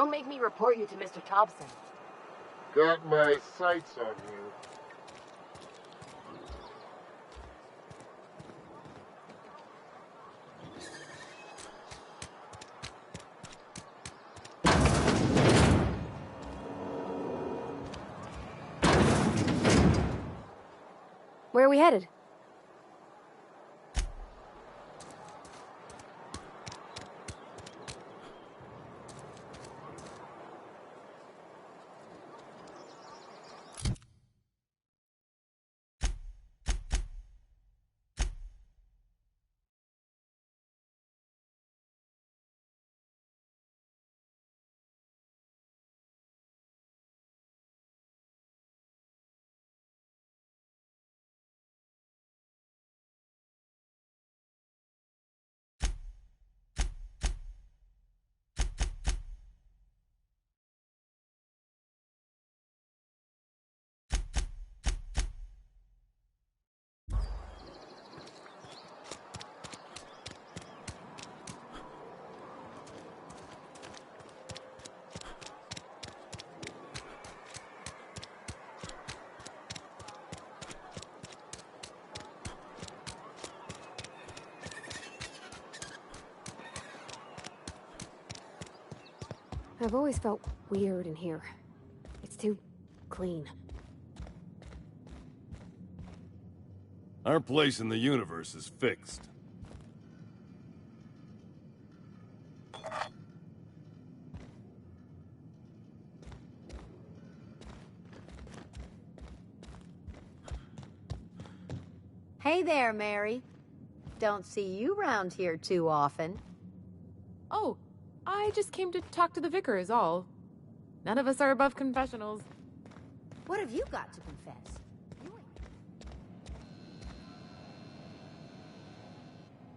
Don't make me report you to Mr. Thompson. Got my sights on you. Where are we headed? I've always felt weird in here. It's too clean. Our place in the universe is fixed. Hey there, Mary. Don't see you round here too often. Oh, I just came to talk to the vicar is all. None of us are above confessionals. What have you got to confess?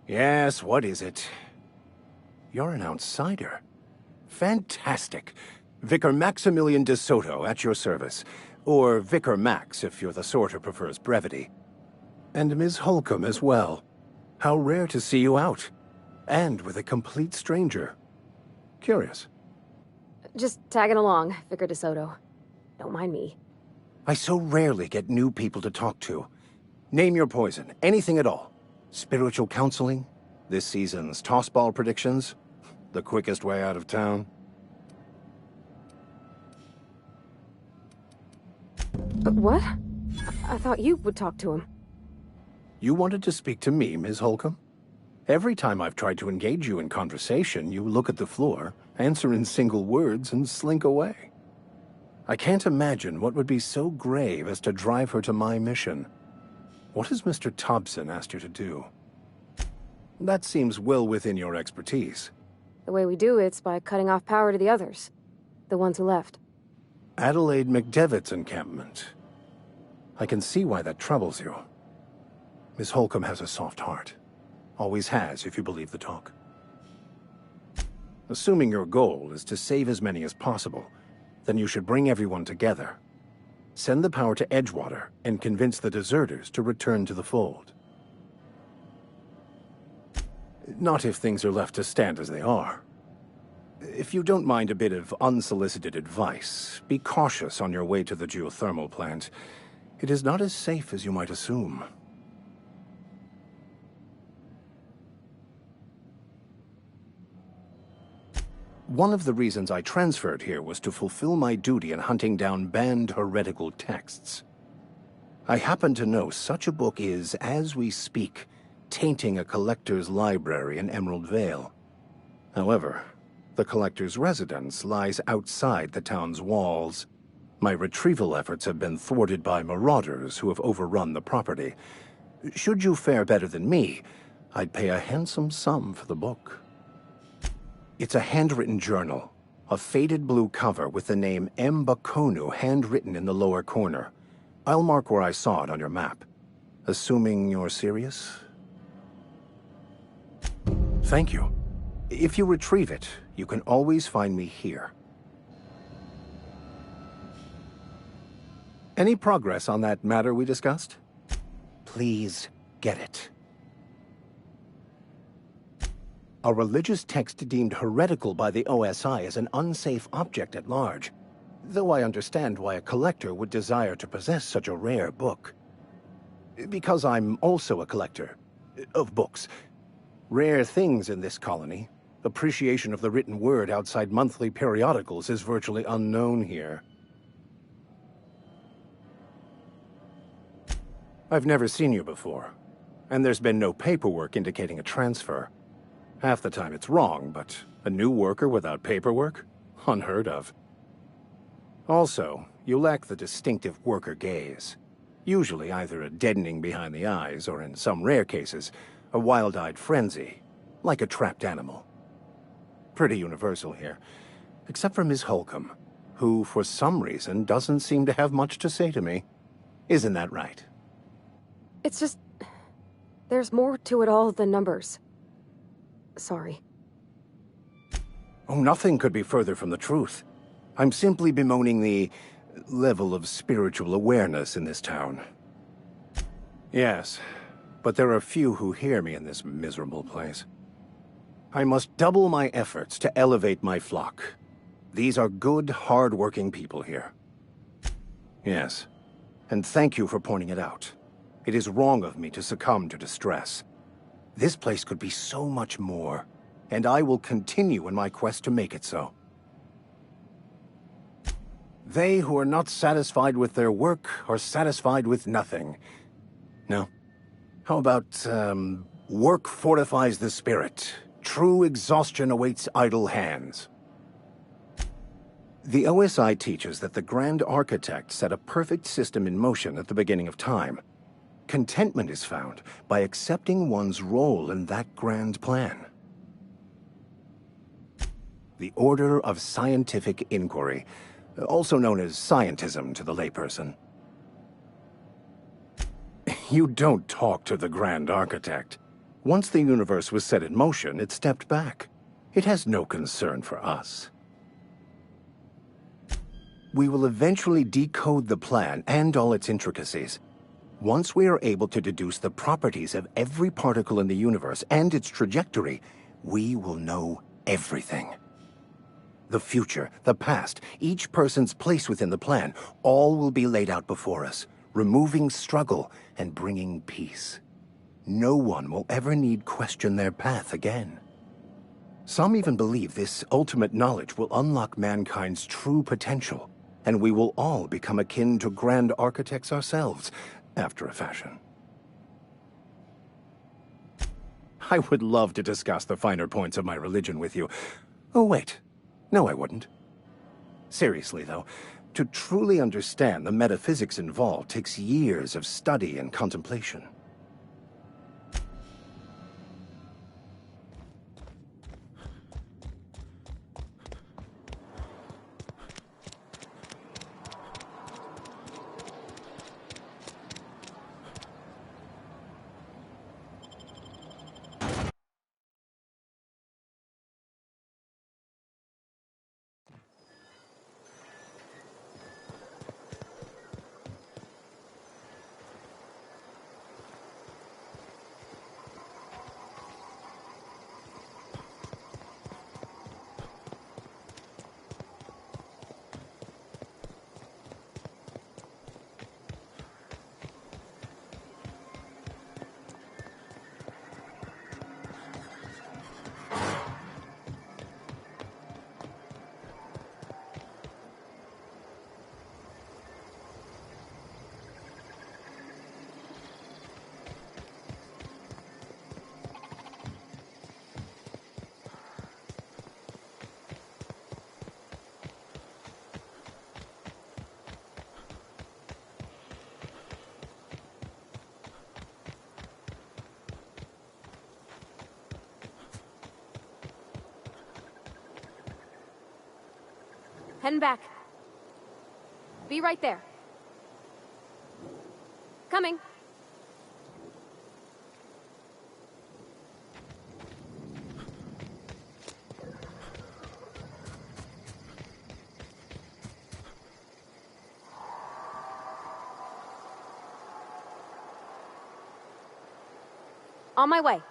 Yes, what is it? You're an outsider. Fantastic. Vicar Maximilian de Soto, at your service. Or Vicar Max, if you're the sort who prefers brevity. And Ms. Holcomb as well. How rare to see you out. And with a complete stranger. Curious. Just tagging along, Vicar de Soto. Don't mind me. I so rarely get new people to talk to. Name your poison, anything at all. Spiritual counseling? This season's tossball predictions? The quickest way out of town? What? I thought you would talk to him. You wanted to speak to me, Ms. Holcomb? Every time I've tried to engage you in conversation, you look at the floor, answer in single words, and slink away. I can't imagine what would be so grave as to drive her to my mission. What has Mr. Thompson asked you to do? That seems well within your expertise. The way we do it's by cutting off power to the others. The ones who left. Adelaide McDevitt's encampment. I can see why that troubles you. Miss Holcomb has a soft heart. Always has, if you believe the talk. Assuming your goal is to save as many as possible, then you should bring everyone together. Send the power to Edgewater and convince the deserters to return to the fold. Not if things are left to stand as they are. If you don't mind a bit of unsolicited advice, be cautious on your way to the geothermal plant. It is not as safe as you might assume. One of the reasons I transferred here was to fulfill my duty in hunting down banned heretical texts. I happen to know such a book is, as we speak, tainting a collector's library in Emerald Vale. However, the collector's residence lies outside the town's walls. My retrieval efforts have been thwarted by marauders who have overrun the property. Should you fare better than me, I'd pay a handsome sum for the book. It's a handwritten journal, a faded blue cover with the name M. Bakonu handwritten in the lower corner. I'll mark where I saw it on your map. Assuming you're serious? Thank you. If you retrieve it, you can always find me here. Any progress on that matter we discussed? Please get it. A religious text deemed heretical by the OSI as an unsafe object at large, though I understand why a collector would desire to possess such a rare book. Because I'm also a collector of books. Rare things in this colony. Appreciation of the written word outside monthly periodicals is virtually unknown here. I've never seen you before, and there's been no paperwork indicating a transfer. Half the time it's wrong, but a new worker without paperwork? Unheard of. Also, you lack the distinctive worker gaze. Usually either a deadening behind the eyes, or in some rare cases, a wild-eyed frenzy, like a trapped animal. Pretty universal here, except for Miss Holcomb, who, for some reason, doesn't seem to have much to say to me. Isn't that right? It's just... there's more to it all than numbers. Sorry. Oh, nothing could be further from the truth. I'm simply bemoaning the level of spiritual awareness in this town. Yes, but there are few who hear me in this miserable place. I must double my efforts to elevate my flock. These are good, hard-working people here. Yes, and thank you for pointing it out. It is wrong of me to succumb to distress. This place could be so much more, and I will continue in my quest to make it so. They who are not satisfied with their work are satisfied with nothing. No? How about, work fortifies the spirit. True exhaustion awaits idle hands. The OSI teaches that the Grand Architect set a perfect system in motion at the beginning of time. Contentment is found by accepting one's role in that grand plan. The Order of Scientific Inquiry, also known as scientism to the layperson. You don't talk to the Grand Architect. Once the universe was set in motion, it stepped back. It has no concern for us. We will eventually decode the plan and all its intricacies. Once we are able to deduce the properties of every particle in the universe and its trajectory, we will know everything. The future, the past, each person's place within the plan, all will be laid out before us, removing struggle and bringing peace. No one will ever need question their path again. Some even believe this ultimate knowledge will unlock mankind's true potential, and we will all become akin to grand architects ourselves, after a fashion. I would love to discuss the finer points of my religion with you. Oh, wait. No, I wouldn't. Seriously, though, to truly understand the metaphysics involved takes years of study and contemplation. Heading back. Be right there. Coming. On my way.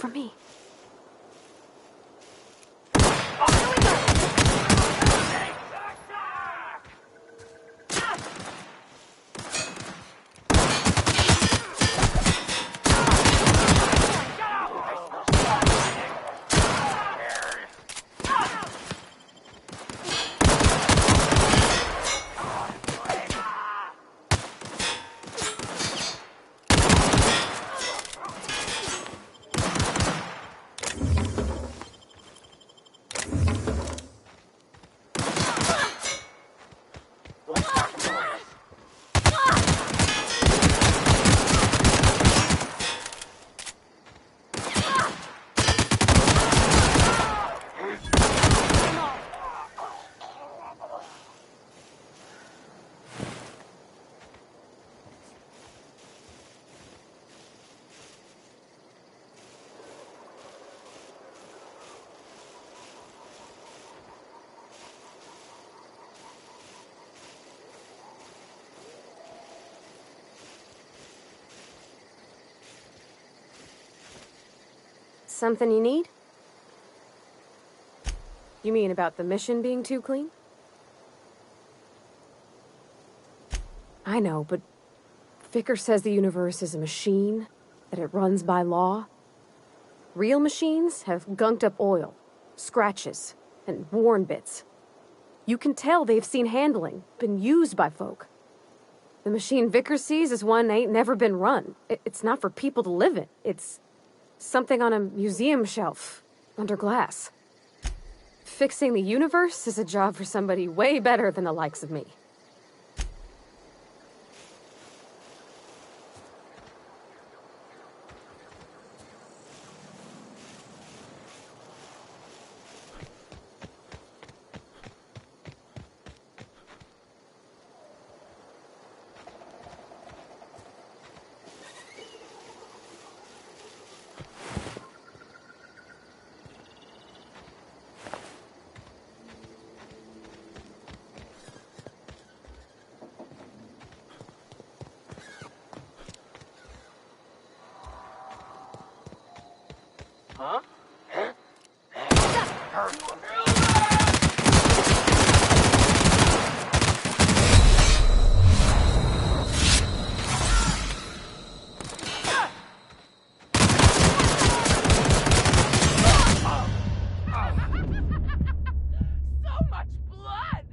for me. Something you need? You mean about the mission being too clean? I know, but Vickers says the universe is a machine, that it runs by law. Real machines have gunked up oil, scratches, and worn bits. You can tell they've seen handling, been used by folk. The machine Vickers sees is one ain't never been run. It's not for people to live in. It's something on a museum shelf, under glass. Fixing the universe is a job for somebody way better than the likes of me. Huh? So much blood!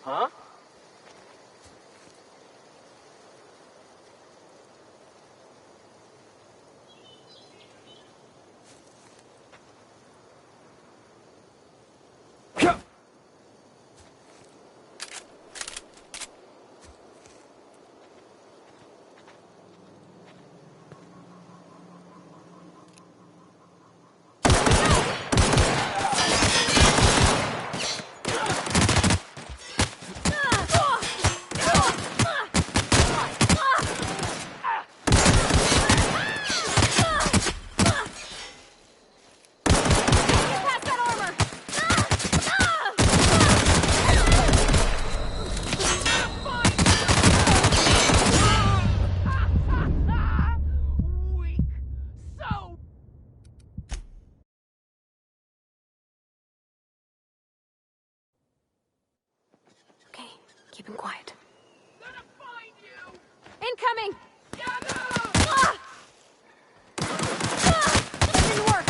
Huh? Keep him quiet. Gonna find you! Incoming! Get out! That didn't work!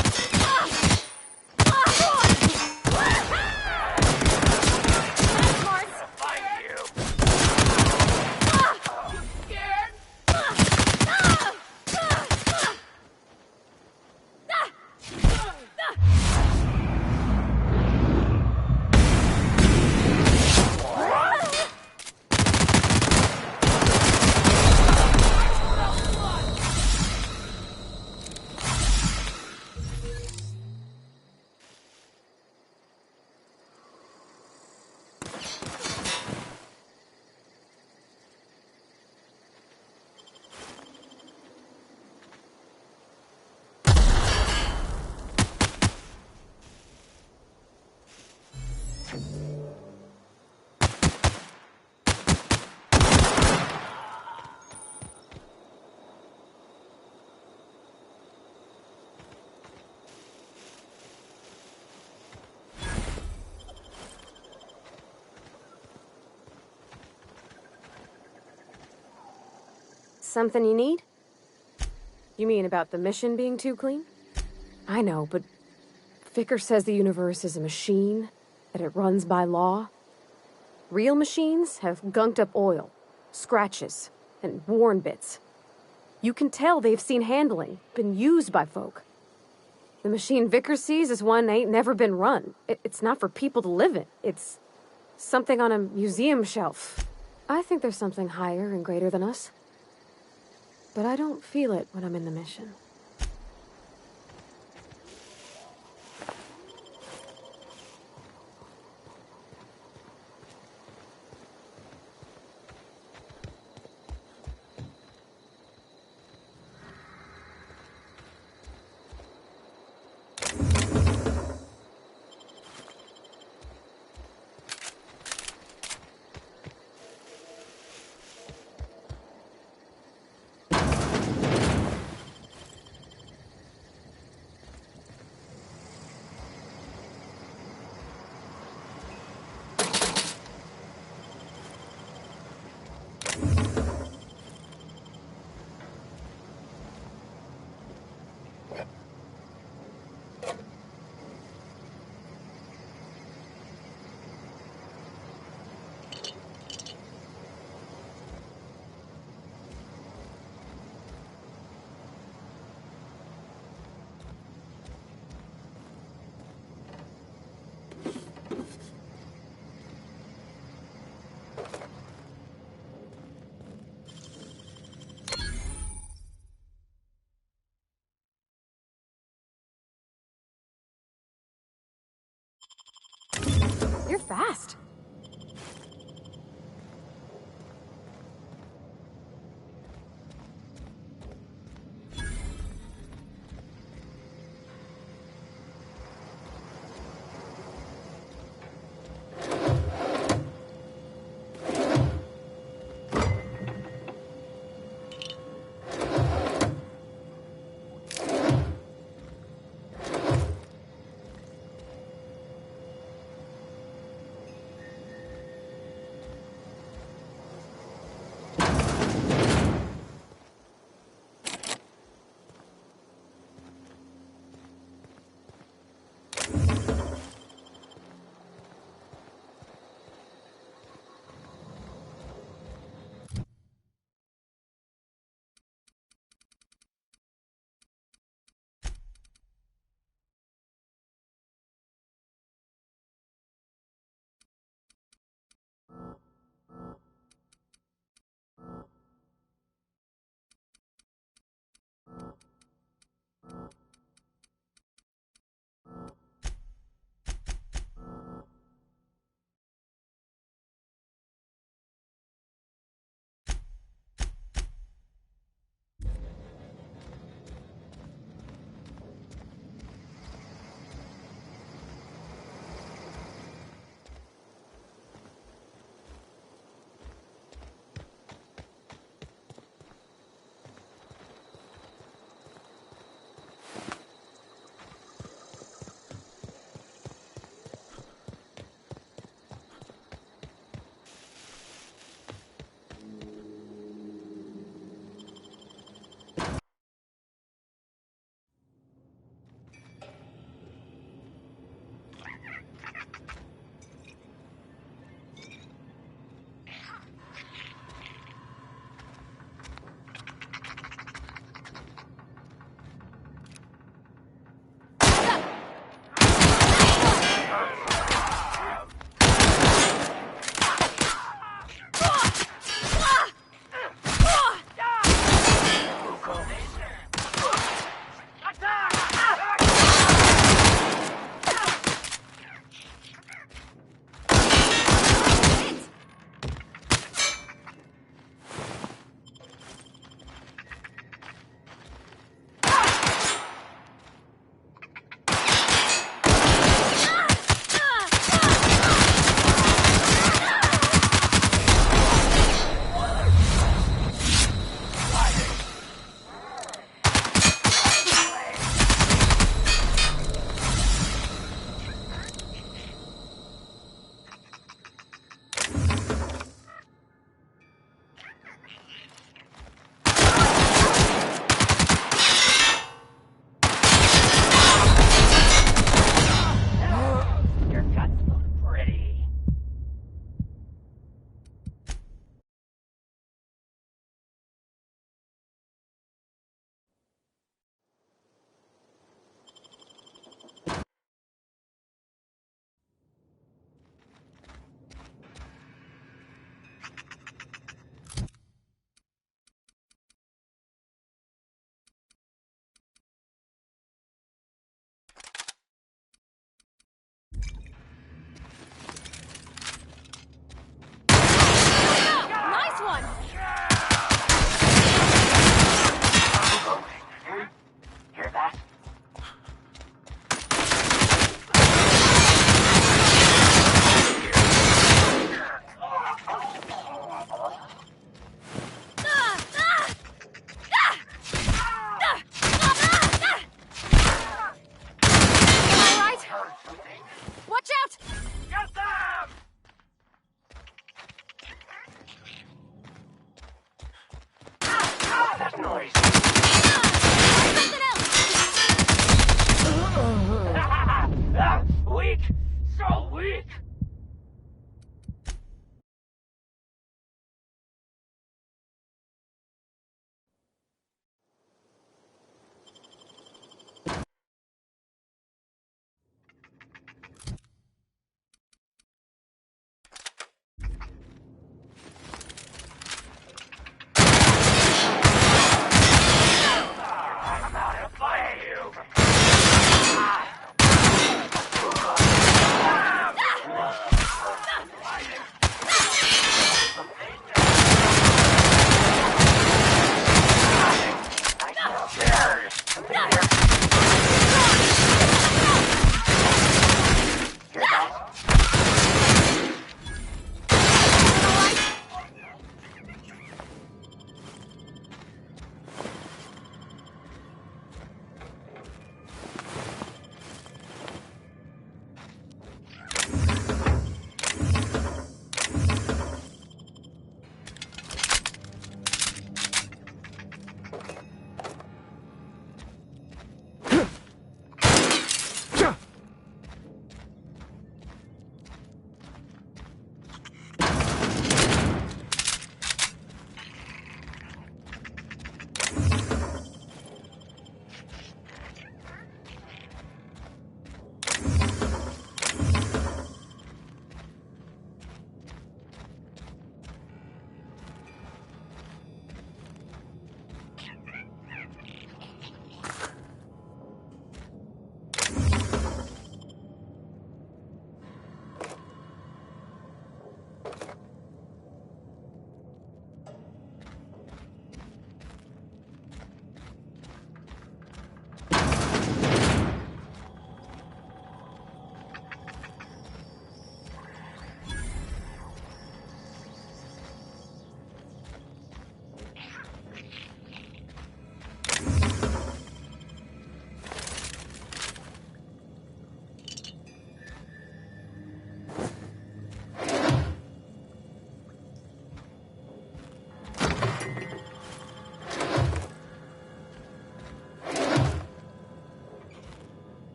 Smart. Find you! Scared? Something you need? You mean about the mission being too clean? I know, but Vickers says the universe is a machine, that it runs by law. Real machines have gunked up oil, scratches, and worn bits. You can tell they've seen handling, been used by folk. The machine Vickers sees is one ain't never been run. It's not for people to live in. It's something on a museum shelf. I think there's something higher and greater than us. But I don't feel it when I'm in the mission. You're fast.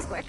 quick.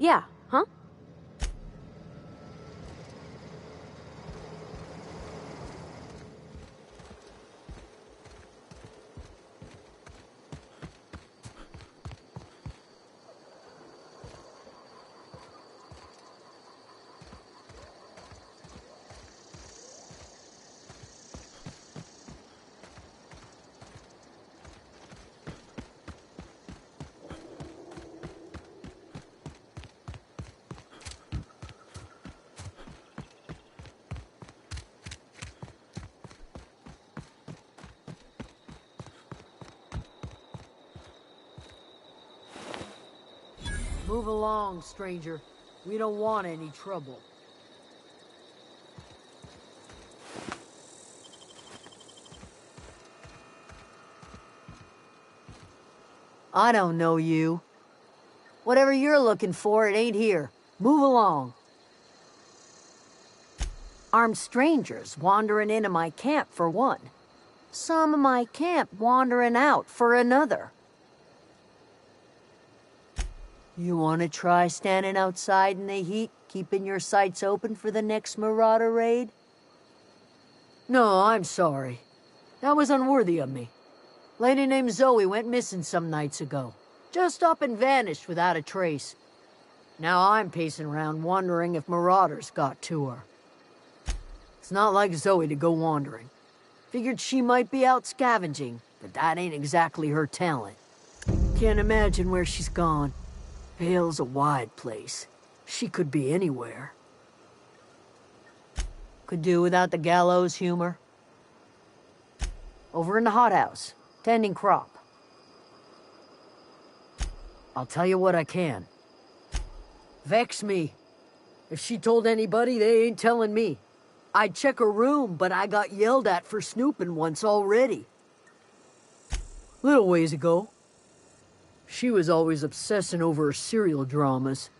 Yeah, huh? Move along, stranger. We don't want any trouble. I don't know you. Whatever you're looking for, it ain't here. Move along. Armed strangers wandering into my camp for one. Some of my camp wandering out for another. You want to try standing outside in the heat, keeping your sights open for the next marauder raid? No, I'm sorry. That was unworthy of me. Lady named Zoe went missing some nights ago. Just up and vanished without a trace. Now I'm pacing around wondering if marauders got to her. It's not like Zoe to go wandering. Figured she might be out scavenging, but that ain't exactly her talent. Can't imagine where she's gone. Vale's a wide place. She could be anywhere. Could do without the gallows humor. Over in the hothouse, tending crop. I'll tell you what I can. Vex me. If she told anybody, they ain't telling me. I'd check her room, but I got yelled at for snooping once already. Little ways ago. She was always obsessing over her serial dramas.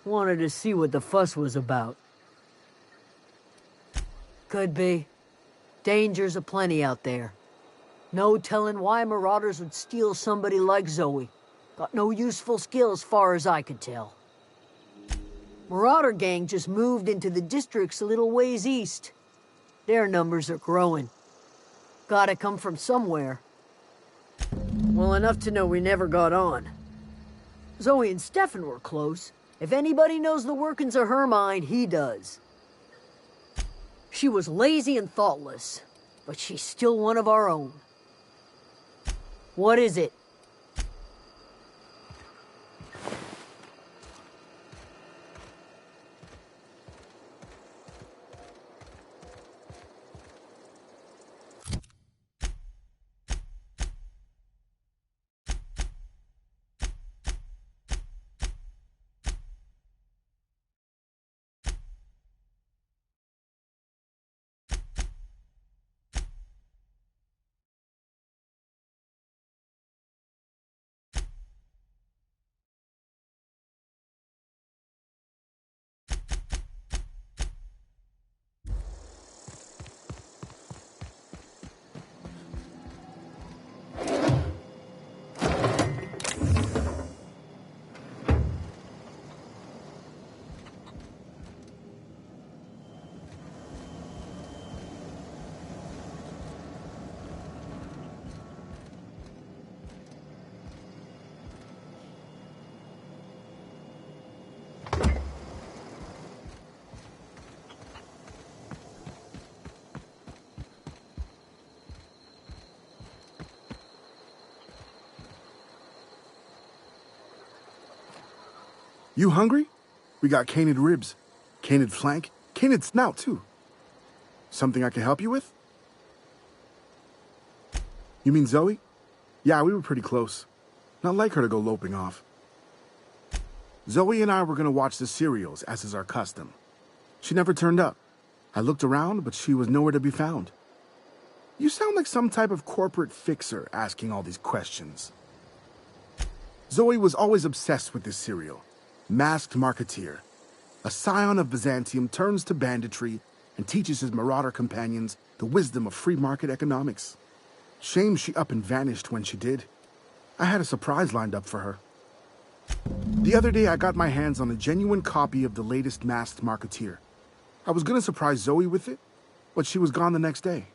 Wanted to see what the fuss was about. Could be. Dangers aplenty out there. No telling why marauders would steal somebody like Zoe. Got no useful skill as far as I could tell. Marauder gang just moved into the districts a little ways east. Their numbers are growing. Gotta come from somewhere. Well, enough to know we never got on. Zoe and Stefan were close. If anybody knows the workings of her mind, he does. She was lazy and thoughtless, but she's still one of our own. What is it? You hungry? We got canid ribs, canid flank, canid snout, too. Something I can help you with? You mean Zoe? Yeah, we were pretty close. Not like her to go loping off. Zoe and I were gonna watch the serials, as is our custom. She never turned up. I looked around, but she was nowhere to be found. You sound like some type of corporate fixer asking all these questions. Zoe was always obsessed with this serial. Masked marketeer. A scion of Byzantium turns to banditry and teaches his marauder companions the wisdom of free market economics. Shame she up and vanished when she did. I had a surprise lined up for her. The other day, I got my hands on a genuine copy of the latest Masked Marketeer. I was gonna surprise Zoe with it, but she was gone the next day.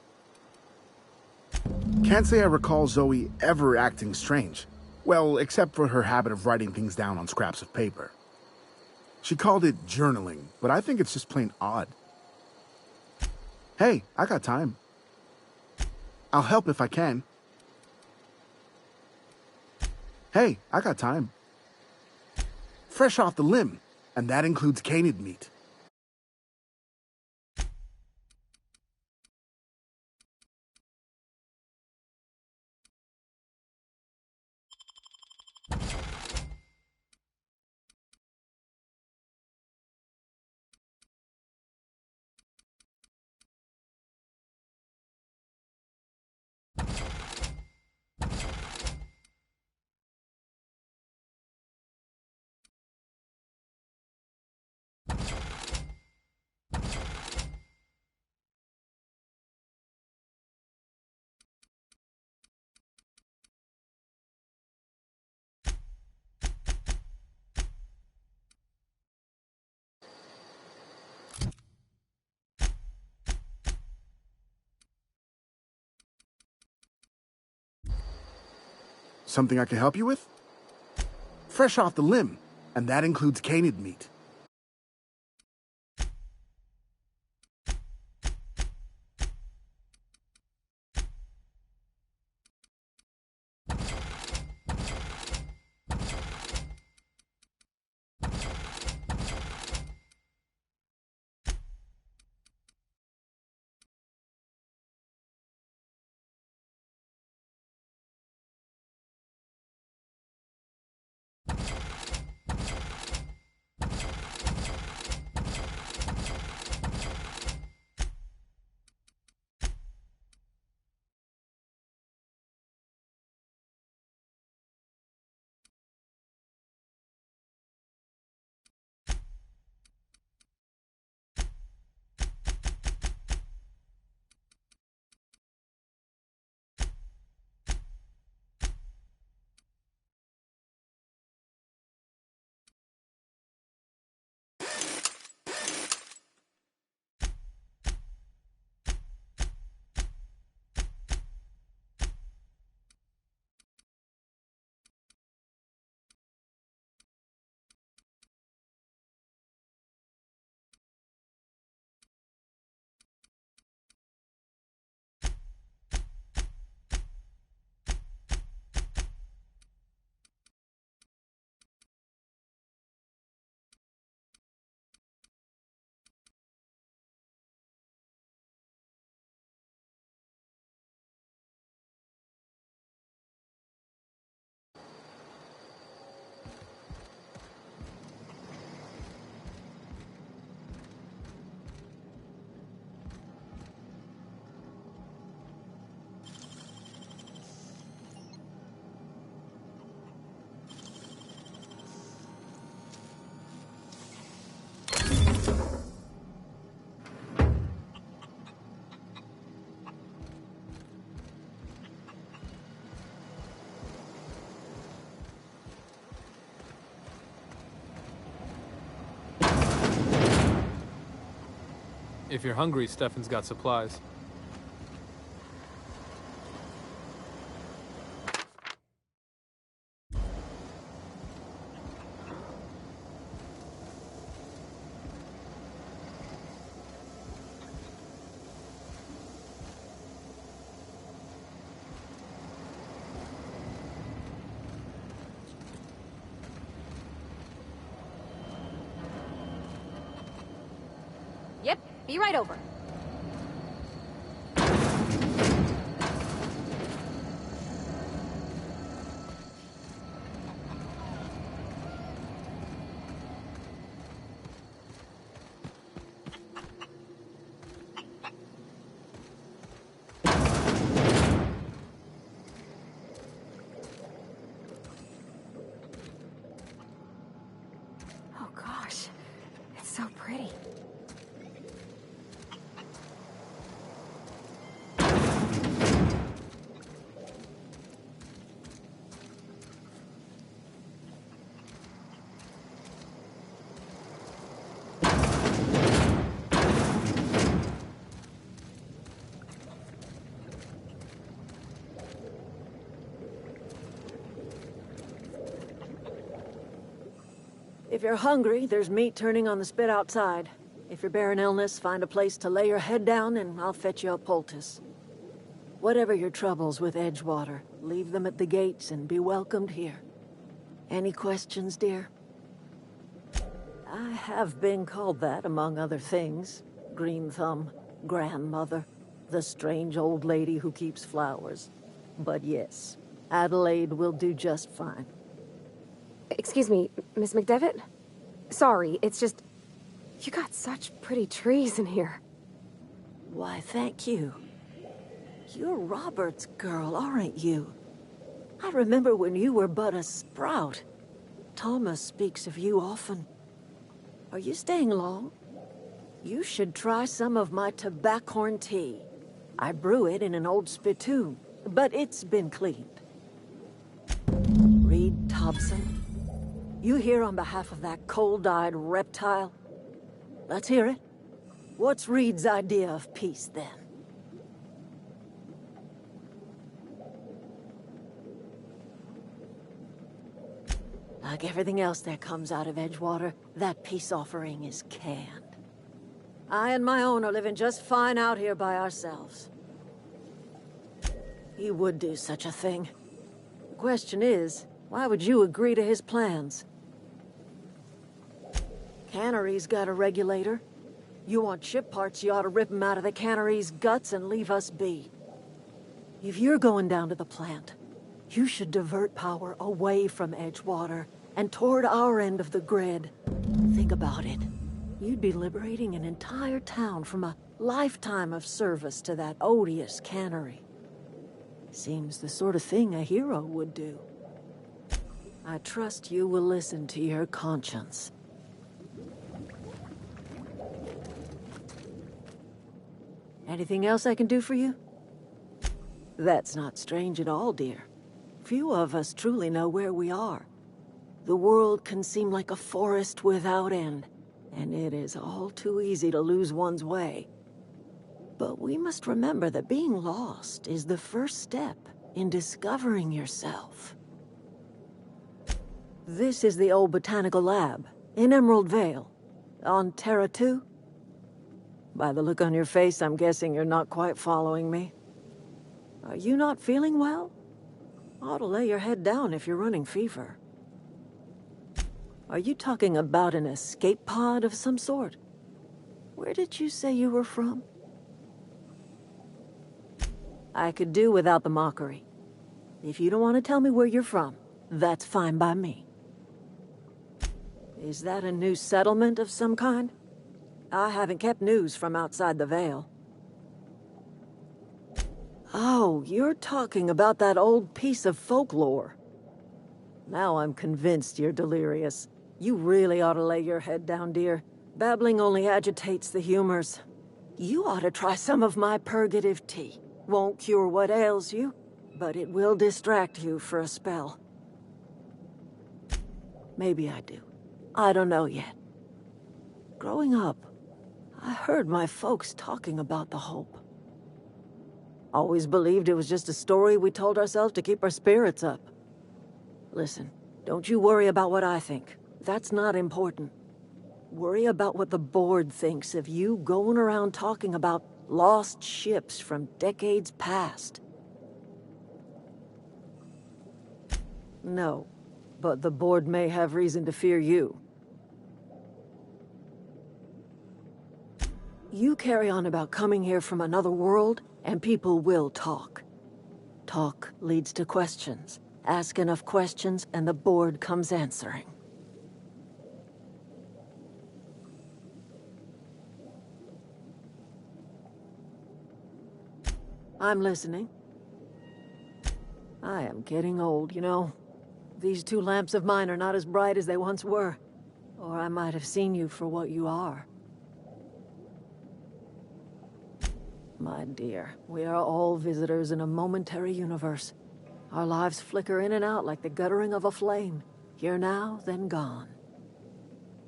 Can't say I recall Zoe ever acting strange. Well, except for her habit of writing things down on scraps of paper. She called it journaling, but I think it's just plain odd. Hey, I got time. I'll help if I can. Hey, I got time. Fresh off the limb, and that includes canid meat. Something I can help you with? Fresh off the limb, and that includes canid meat. If you're hungry, Stefan's got supplies. Yep, be right over. Oh gosh, it's so pretty. If you're hungry, there's meat turning on the spit outside. If you're bearing illness, find a place to lay your head down and I'll fetch you a poultice. Whatever your troubles with Edgewater, leave them at the gates and be welcomed here. Any questions, dear? I have been called that, among other things. Green Thumb, grandmother, the strange old lady who keeps flowers. But yes, Adelaide will do just fine. Excuse me, Miss McDevitt? Sorry, it's just... You got such pretty trees in here. Why, thank you. You're Robert's girl, aren't you? I remember when you were but a sprout. Thomas speaks of you often. Are you staying long? You should try some of my tobaccorn tea. I brew it in an old spittoon, but it's been cleaned. Reed Thompson, you here on behalf of that cold-eyed reptile? Let's hear it. What's Reed's idea of peace, then? Like everything else that comes out of Edgewater, that peace offering is canned. I and my own are living just fine out here by ourselves. He would do such a thing. The question is, why would you agree to his plans? Cannery's got a regulator. You want ship parts, you ought to rip him out of the cannery's guts and leave us be. If you're going down to the plant, you should divert power away from Edgewater and toward our end of the grid. Think about it. You'd be liberating an entire town from a lifetime of service to that odious cannery. Seems the sort of thing a hero would do. I trust you will listen to your conscience. Anything else I can do for you? That's not strange at all, dear. Few of us truly know where we are. The world can seem like a forest without end, and it is all too easy to lose one's way. But we must remember that being lost is the first step in discovering yourself. This is the old botanical lab, in Emerald Vale, on Terra 2. By the look on your face, I'm guessing you're not quite following me. Are you not feeling well? Ought to lay your head down if you're running fever. Are you talking about an escape pod of some sort? Where did you say you were from? I could do without the mockery. If you don't want to tell me where you're from, that's fine by me. Is that a new settlement of some kind? I haven't kept news from outside the Vale. Oh, you're talking about that old piece of folklore. Now I'm convinced you're delirious. You really ought to lay your head down, dear. Babbling only agitates the humors. You ought to try some of my purgative tea. Won't cure what ails you, but it will distract you for a spell. Maybe I do. I don't know yet. Growing up, I heard my folks talking about the Hope. Always believed it was just a story we told ourselves to keep our spirits up. Listen, don't you worry about what I think. That's not important. Worry about what the board thinks of you going around talking about lost ships from decades past. No, but the board may have reason to fear you. You carry on about coming here from another world, and people will talk. Talk leads to questions. Ask enough questions, and the board comes answering. I'm listening. I am getting old, you know. These two lamps of mine are not as bright as they once were. Or I might have seen you for what you are. My dear, we are all visitors in a momentary universe. Our lives flicker in and out like the guttering of a flame. Here now, then gone.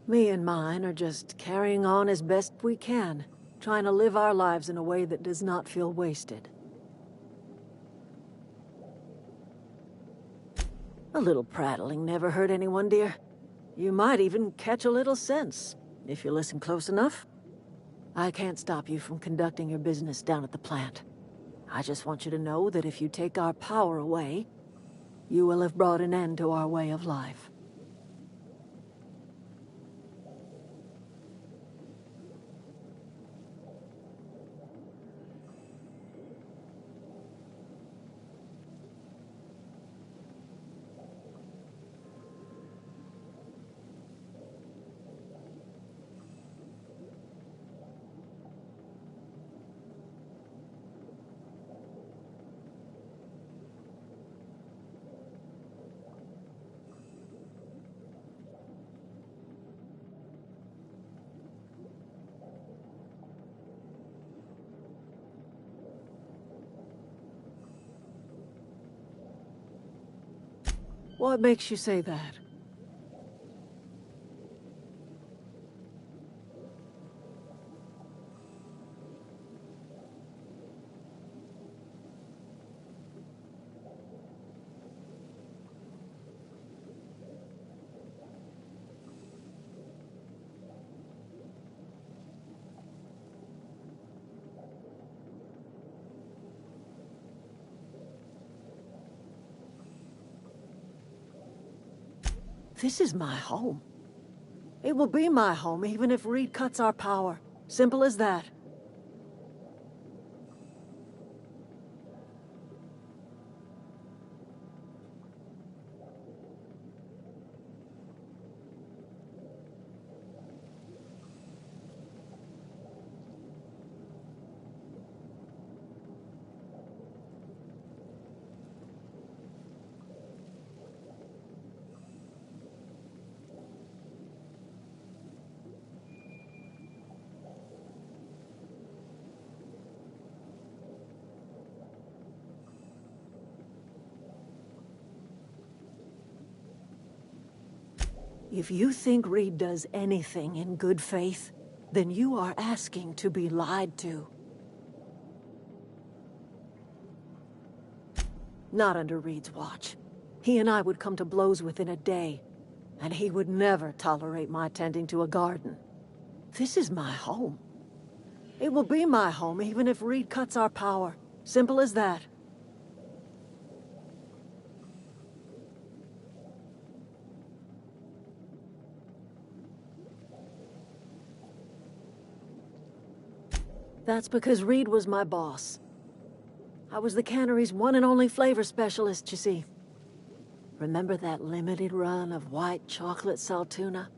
Me and mine are just carrying on as best we can, trying to live our lives in a way that does not feel wasted. A little prattling never hurt anyone, dear. You might even catch a little sense, if you listen close enough. I can't stop you from conducting your business down at the plant. I just want you to know that if you take our power away, you will have brought an end to our way of life. What makes you say that? This is my home. It will be my home even if Reed cuts our power. Simple as that. If you think Reed does anything in good faith, then you are asking to be lied to. Not under Reed's watch. He and I would come to blows within a day, and he would never tolerate my tending to a garden. This is my home. It will be my home even if Reed cuts our power. Simple as that. That's because Reed was my boss. I was the cannery's one and only flavor specialist, you see. Remember that limited run of white chocolate saltuna?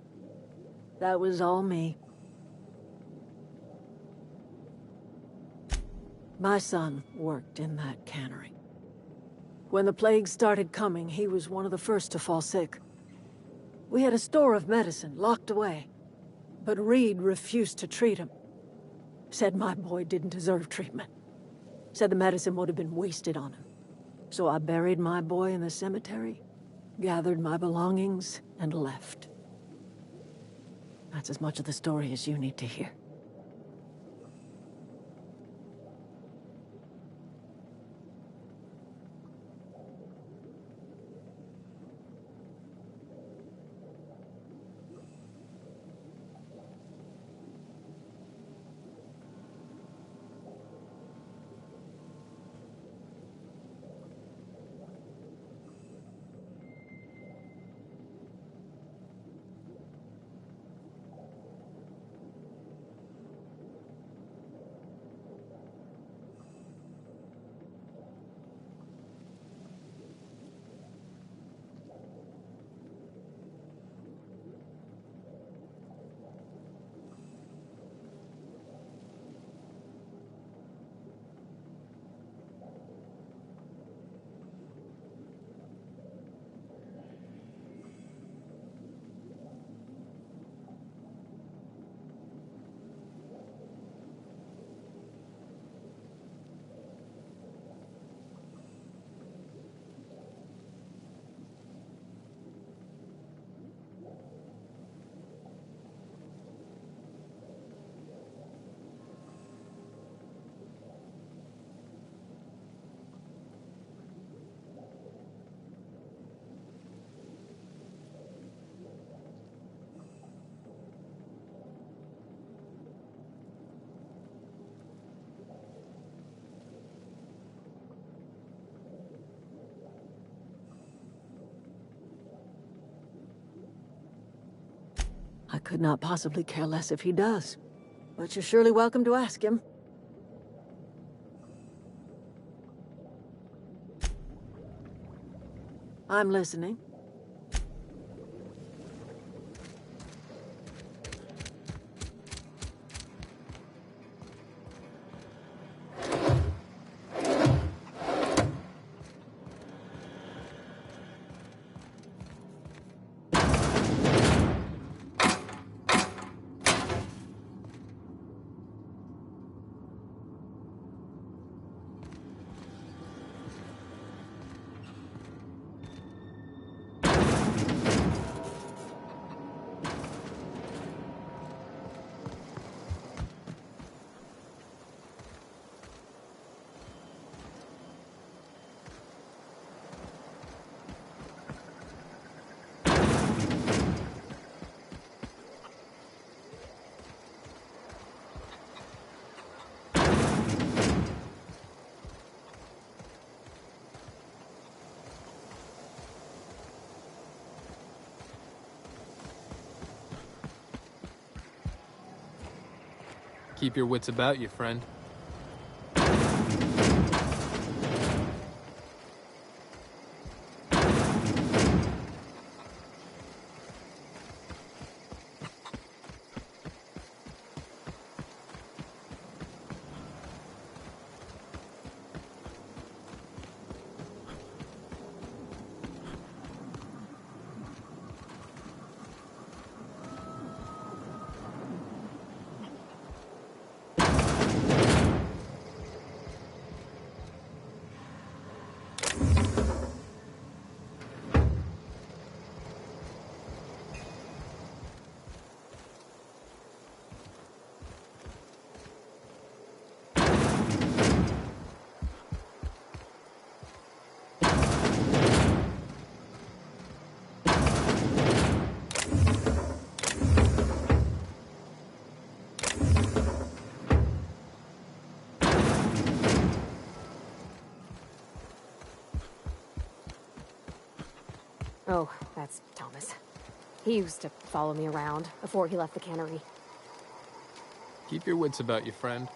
That was all me. My son worked in that cannery. When the plague started coming, he was one of the first to fall sick. We had a store of medicine locked away, but Reed refused to treat him. Said my boy didn't deserve treatment. Said the medicine would have been wasted on him. So I buried my boy in the cemetery, gathered my belongings, and left. That's as much of the story as you need to hear. could not possibly care less if he does. But you're surely welcome to ask him. I'm listening. Keep your wits about you, friend. Oh, that's Thomas. He used to follow me around before he left the cannery. Keep your wits about you, friend.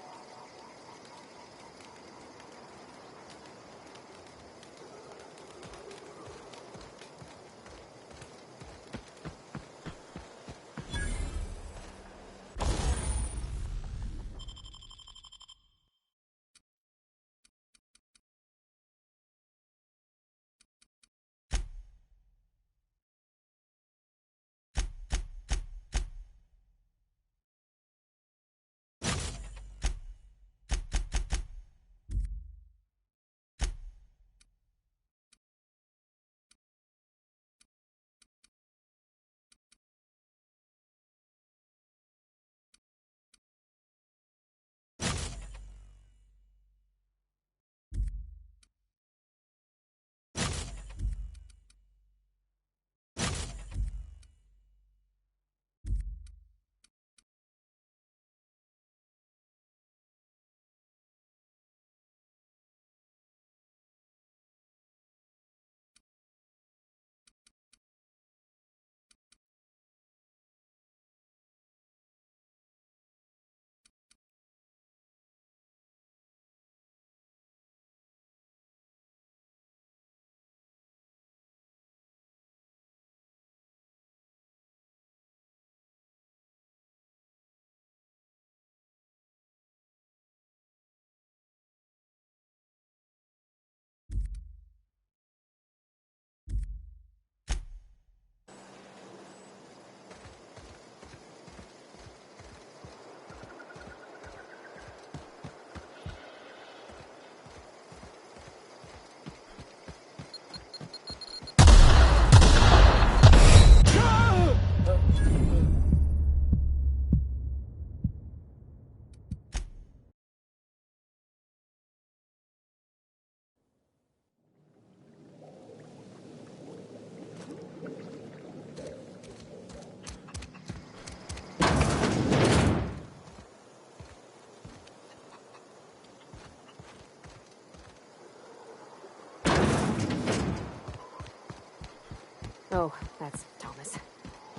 Oh, that's Thomas.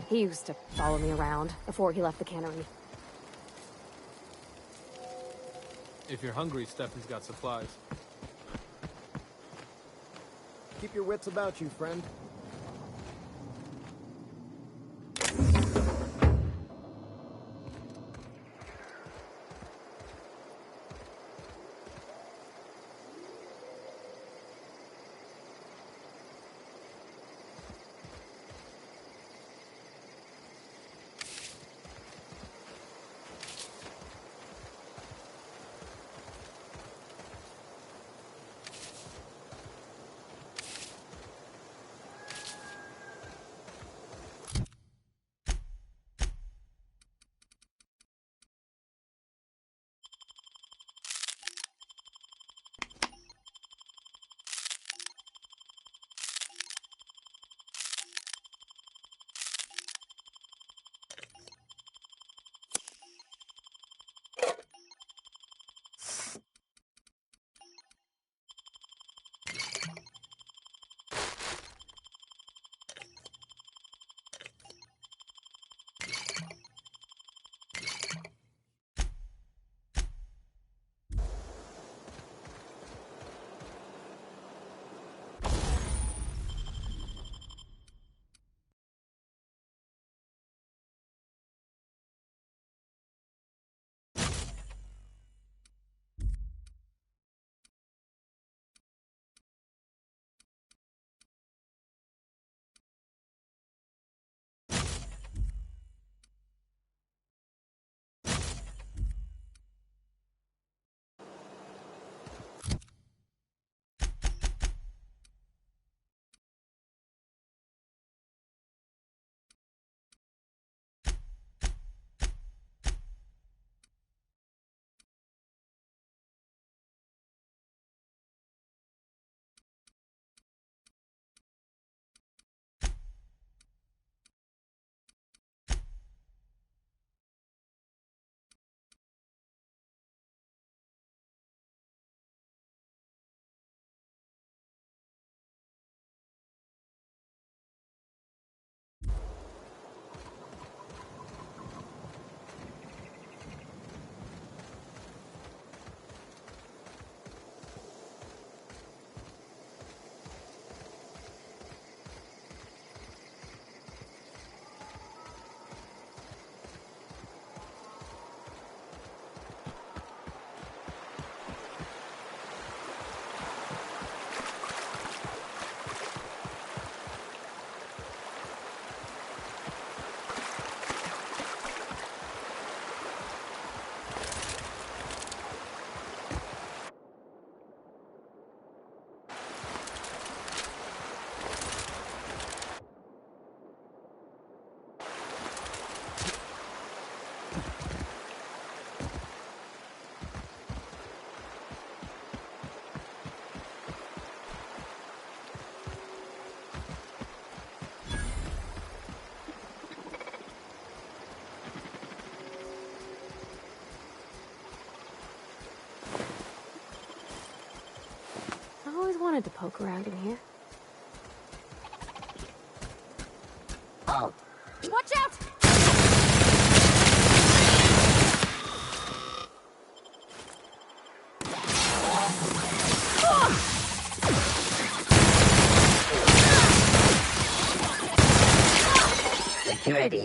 He used to follow me around before he left the cannery. If you're hungry, Stephanie's got supplies. Keep your wits about you, friend. I always wanted to poke around in here. Oh. Watch out! Security.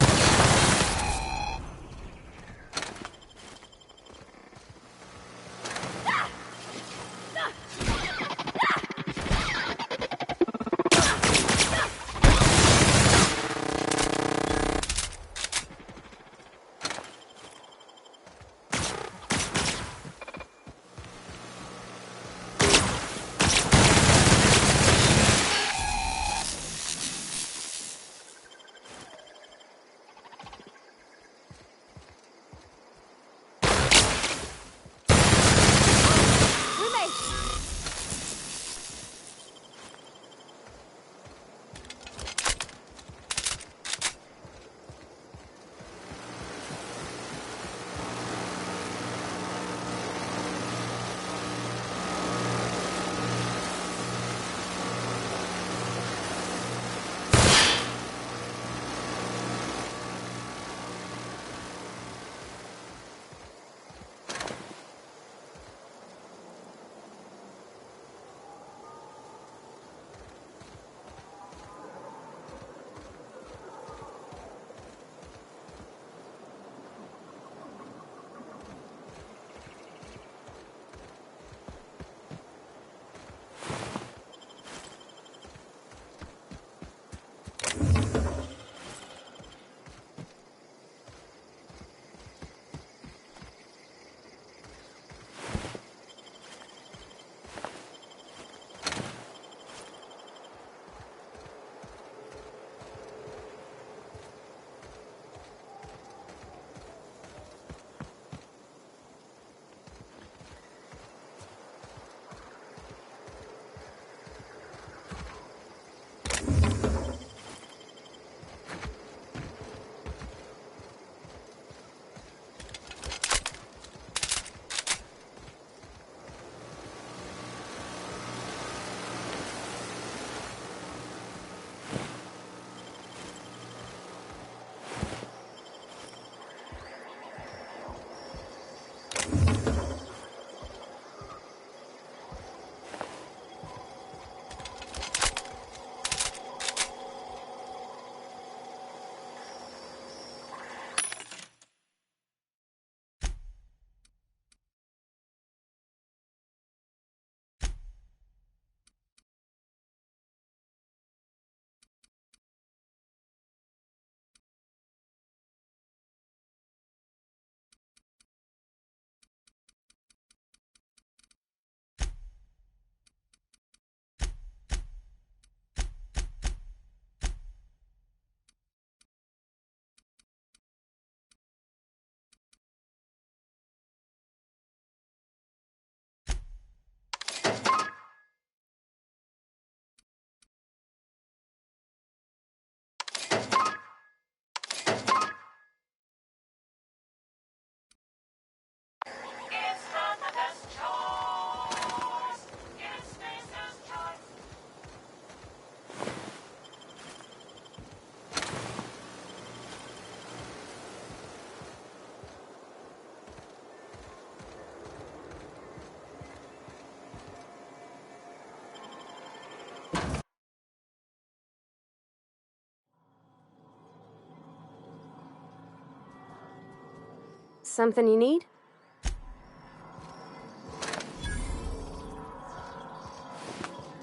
Something you need?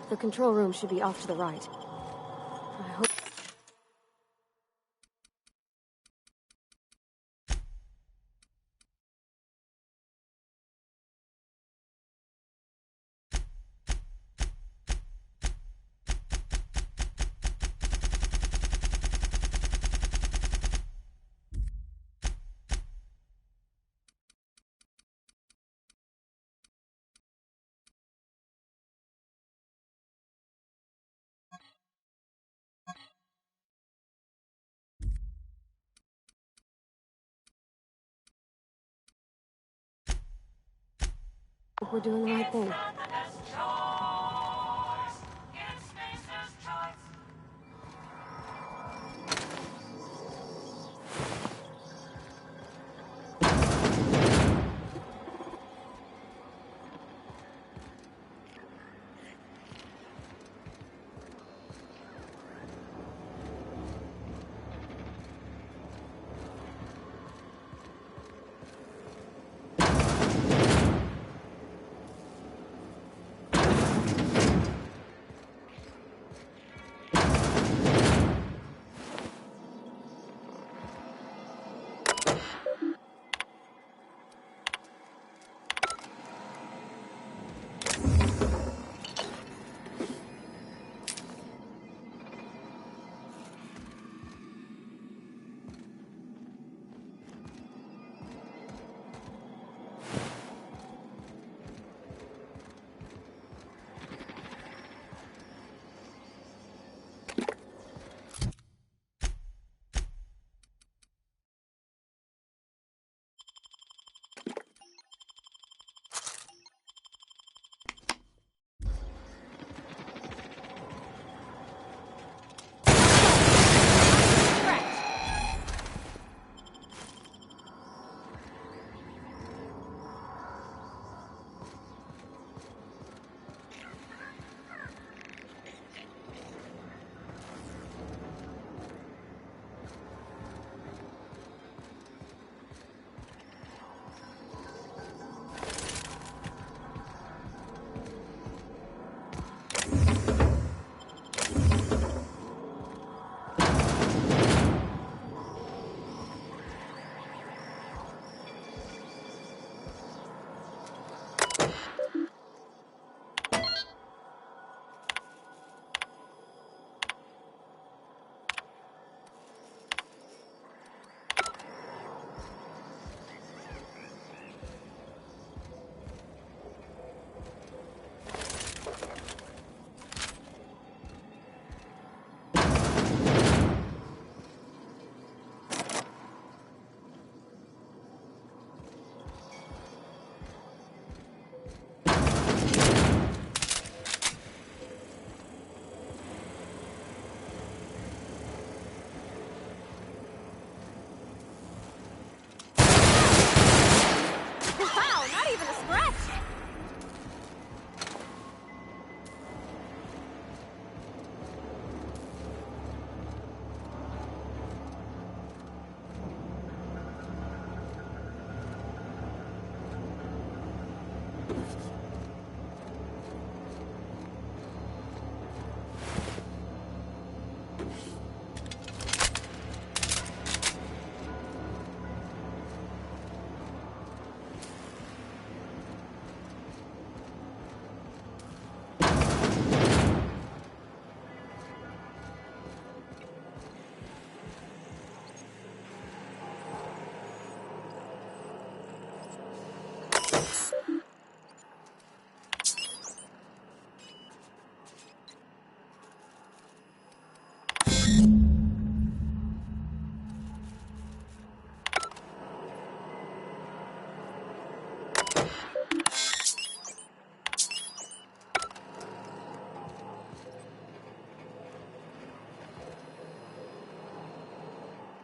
The control room should be off to the right. I hope... we're doing the right thing.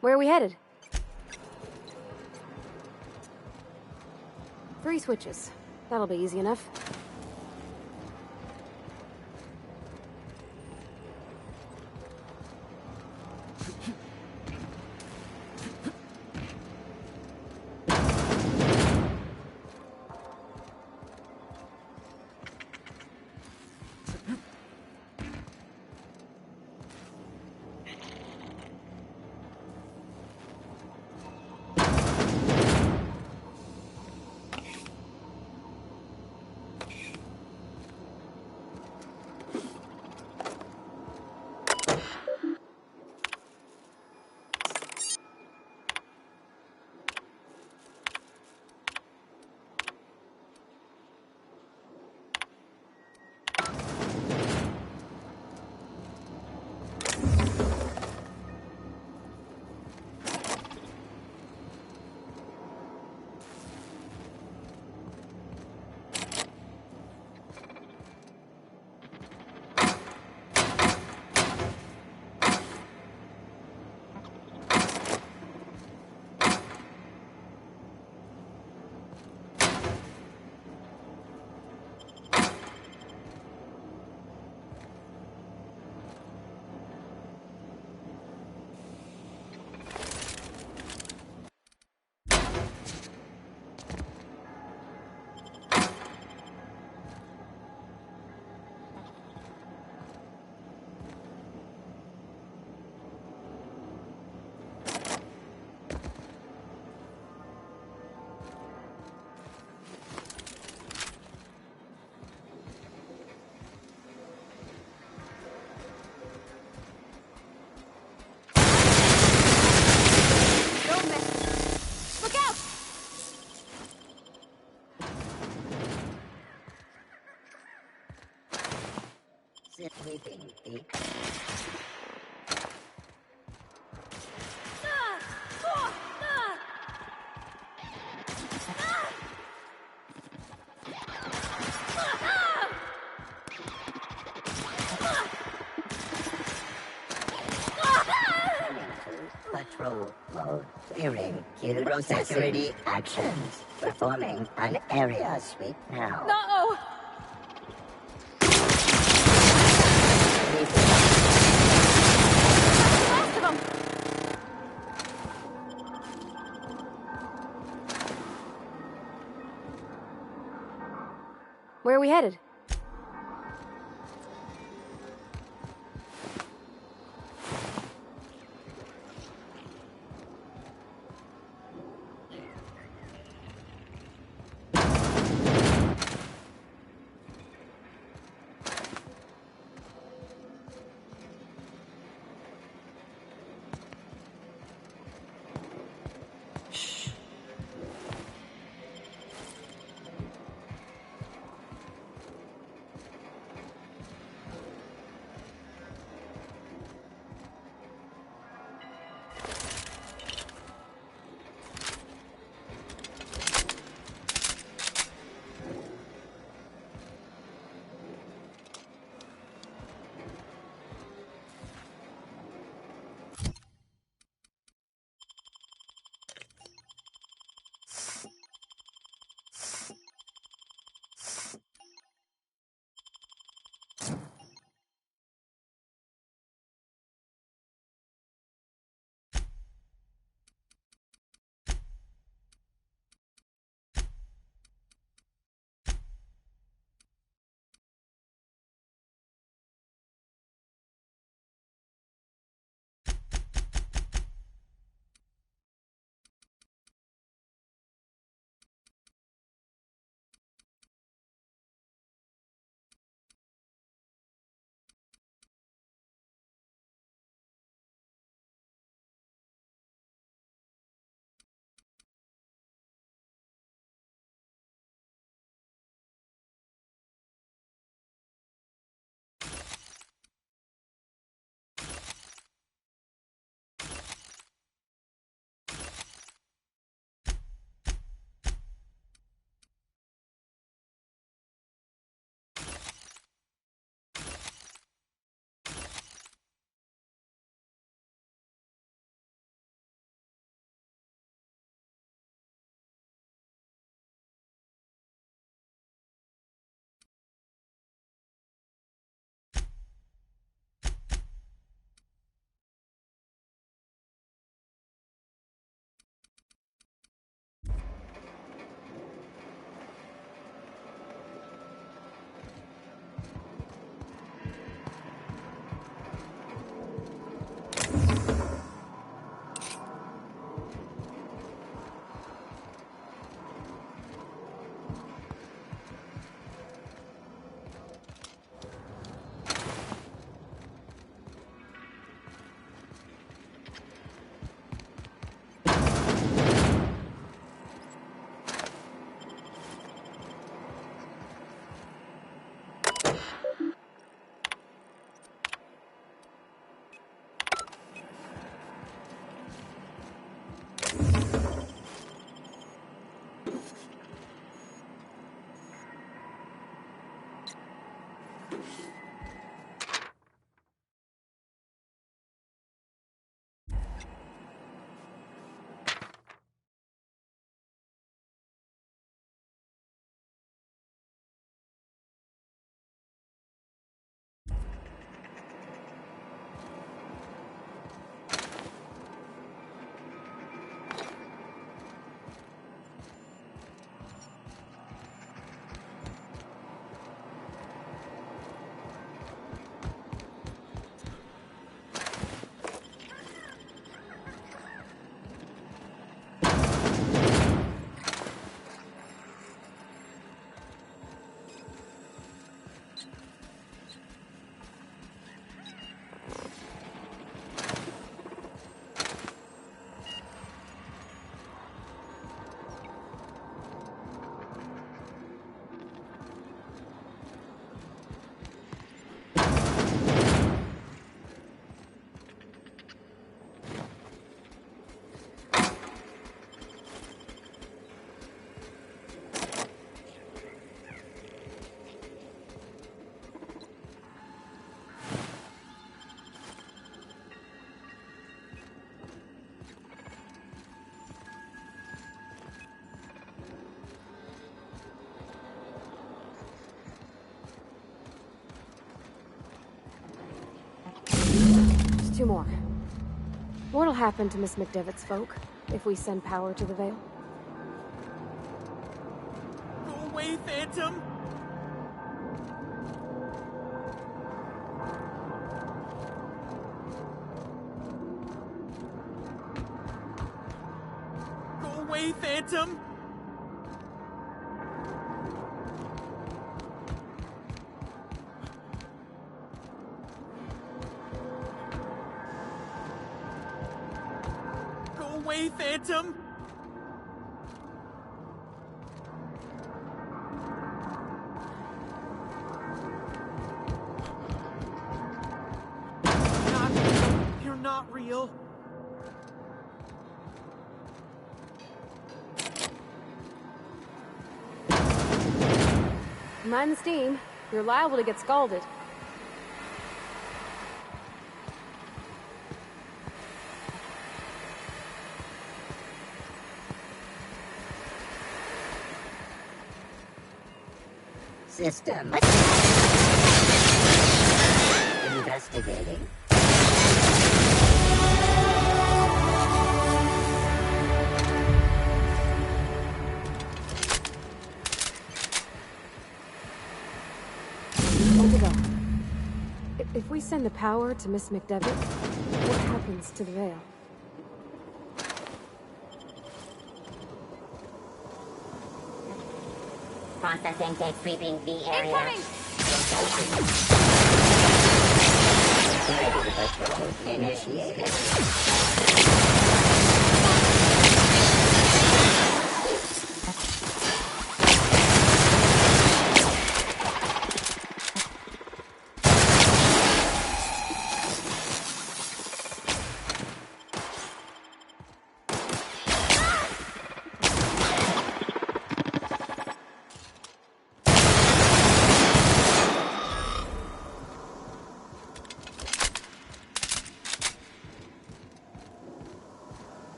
Where are we headed? 3 switches. That'll be easy enough. Sweeping the... Patrol mode. Clearing Kilo security actions. Performing an area sweep now. No! Last of them! Where are we headed? Two more. What'll happen to Miss McDevitt's folk if we send power to the Vale? Go away, Phantom! Go away, Phantom! Go away, Phantom! You're not real. Mind the steam. You're liable to get scalded. System. Investigating. Where to go? If we send the power to Miss McDevitt, what happens to the Vale? Processing tape sweeping the area. Incoming! Initiated.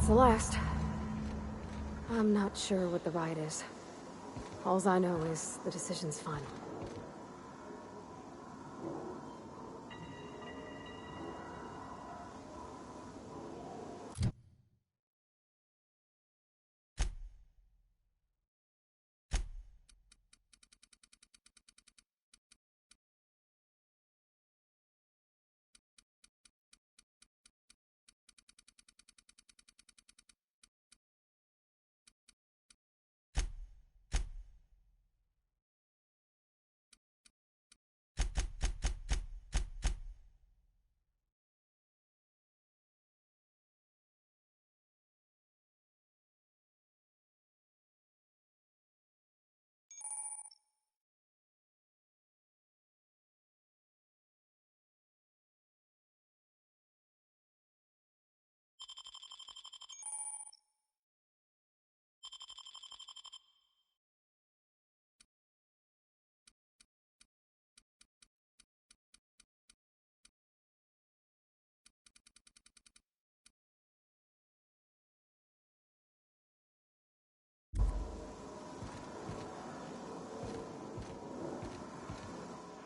The last. I'm not sure what the ride is. Alls I know is the decision's final.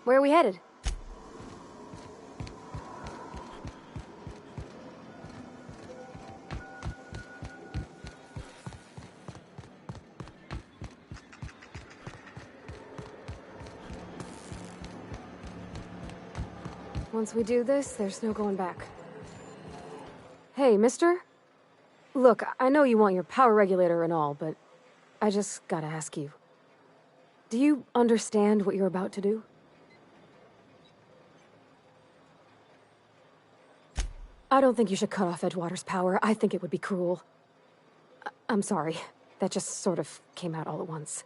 Where are we headed? Once we do this, there's no going back. Hey, mister? Look, I know you want your power regulator and all, but I just gotta ask you. Do you understand what you're about to do? I don't think you should cut off Edgewater's power. I think it would be cruel. I'm sorry. that just sort of came out all at once.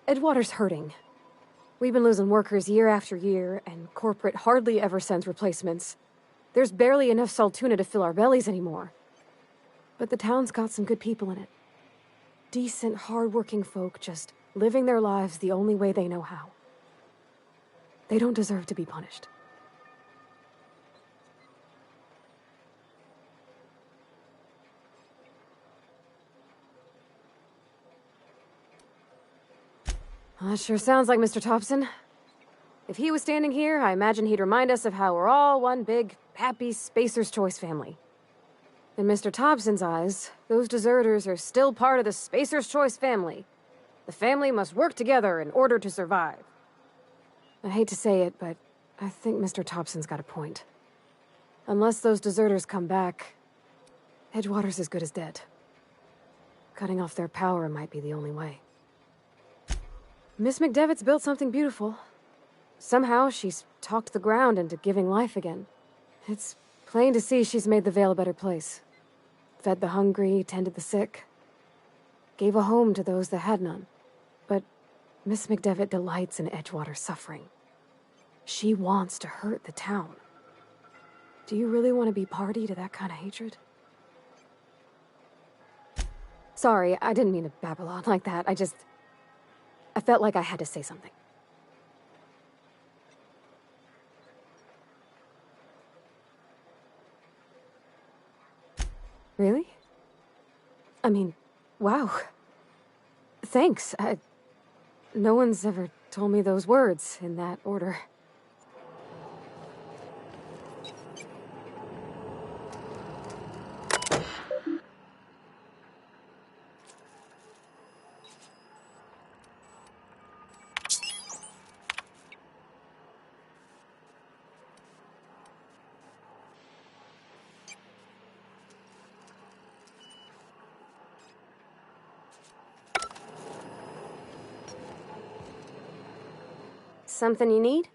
Edgewater's hurting. We've been losing workers year after year, and corporate hardly ever sends replacements. There's barely enough Saltuna to fill our bellies anymore. But the town's got some good people in it. Decent, hard-working folk just living their lives the only way they know how. They don't deserve to be punished. Well, that sure sounds like Mr. Thompson. If he was standing here, I imagine he'd remind us of how we're all one big, happy Spacer's Choice family. In Mr. Thompson's eyes, those deserters are still part of the Spacer's Choice family. The family must work together in order to survive. I hate to say it, but I think Mr. Thompson's got a point. Unless those deserters come back, Edgewater's as good as dead. Cutting off their power might be the only way. Miss McDevitt's built something beautiful. Somehow, she's talked the ground into giving life again. It's plain to see she's made the Vale a better place. Fed the hungry, tended the sick. Gave a home to those that had none. But Miss McDevitt delights in Edgewater's suffering. She wants to hurt the town. Do you really want to be party to that kind of hatred? Sorry, I didn't mean to babble on like that. I felt like I had to say something. Really? I mean, wow. Thanks. No one's ever told me those words in that order. Something you need?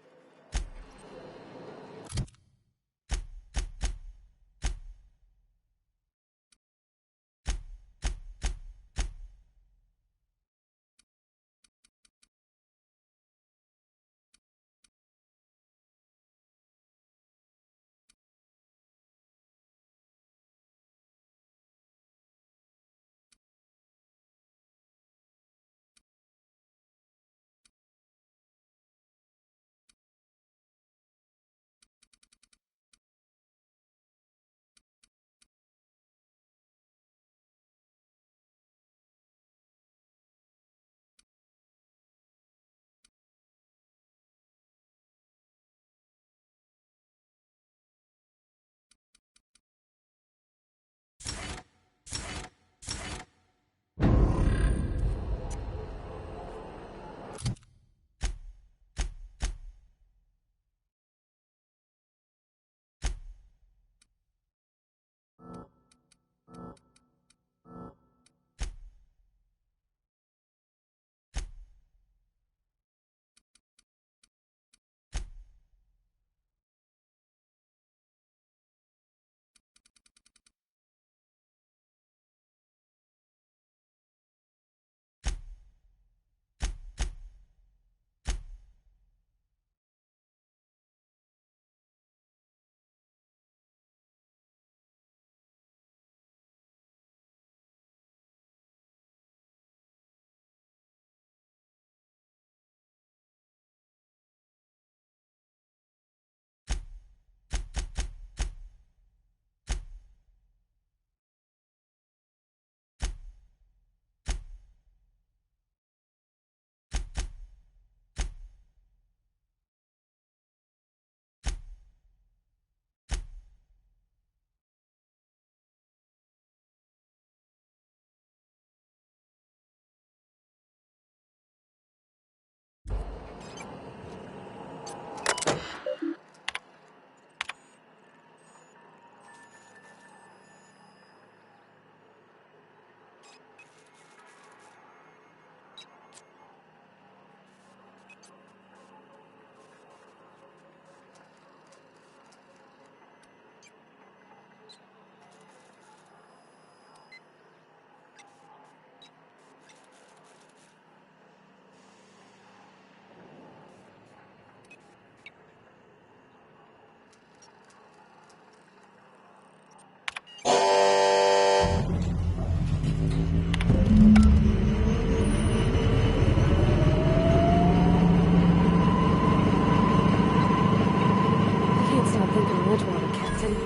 thinking Ridgewater, Captain.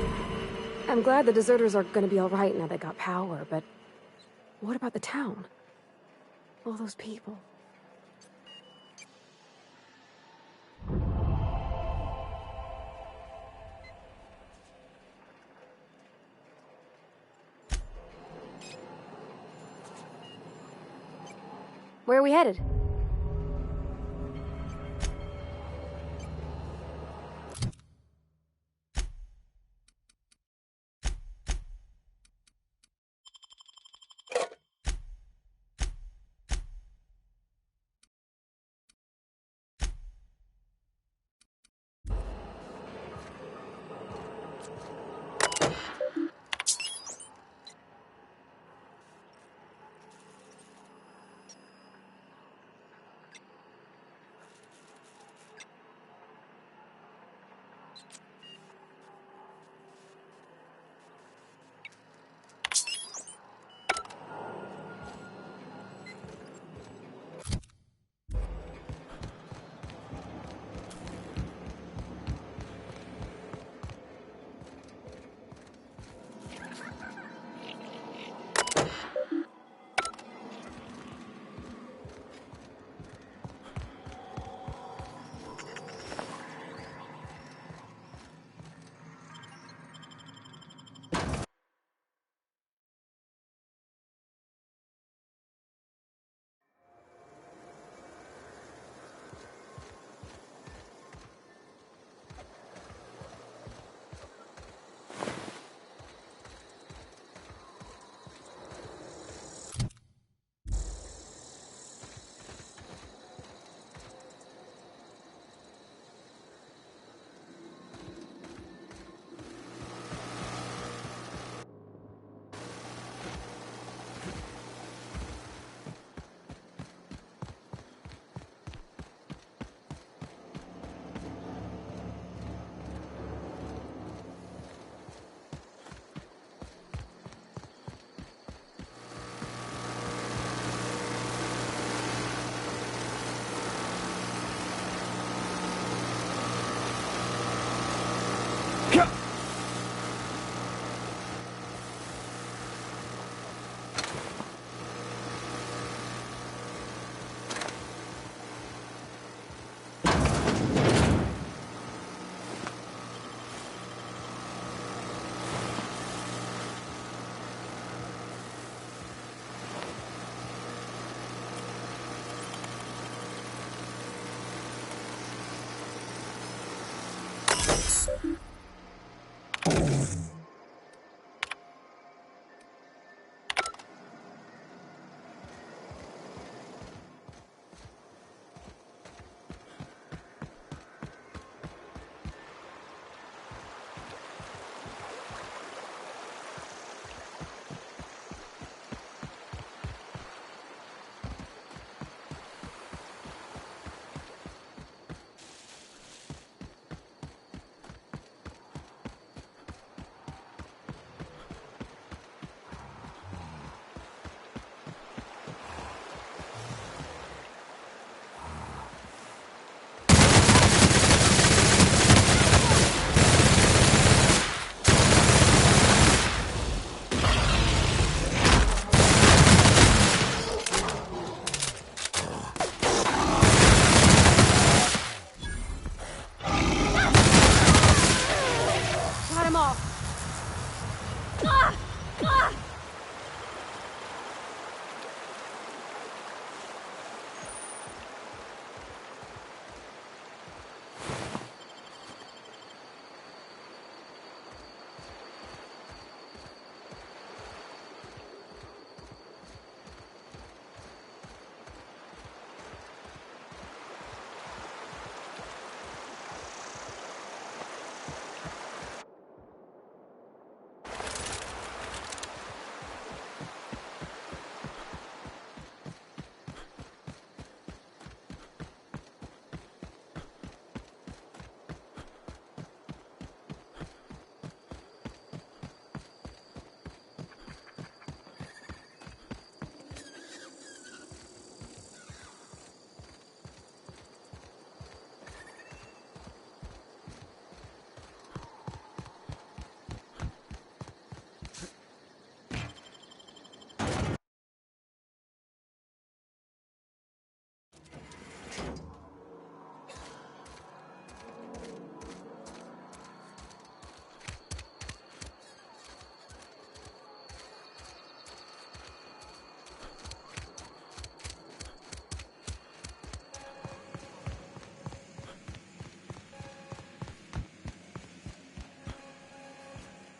I'm glad the deserters are gonna be alright now they got power, but what about the town? All those people. Where are we headed?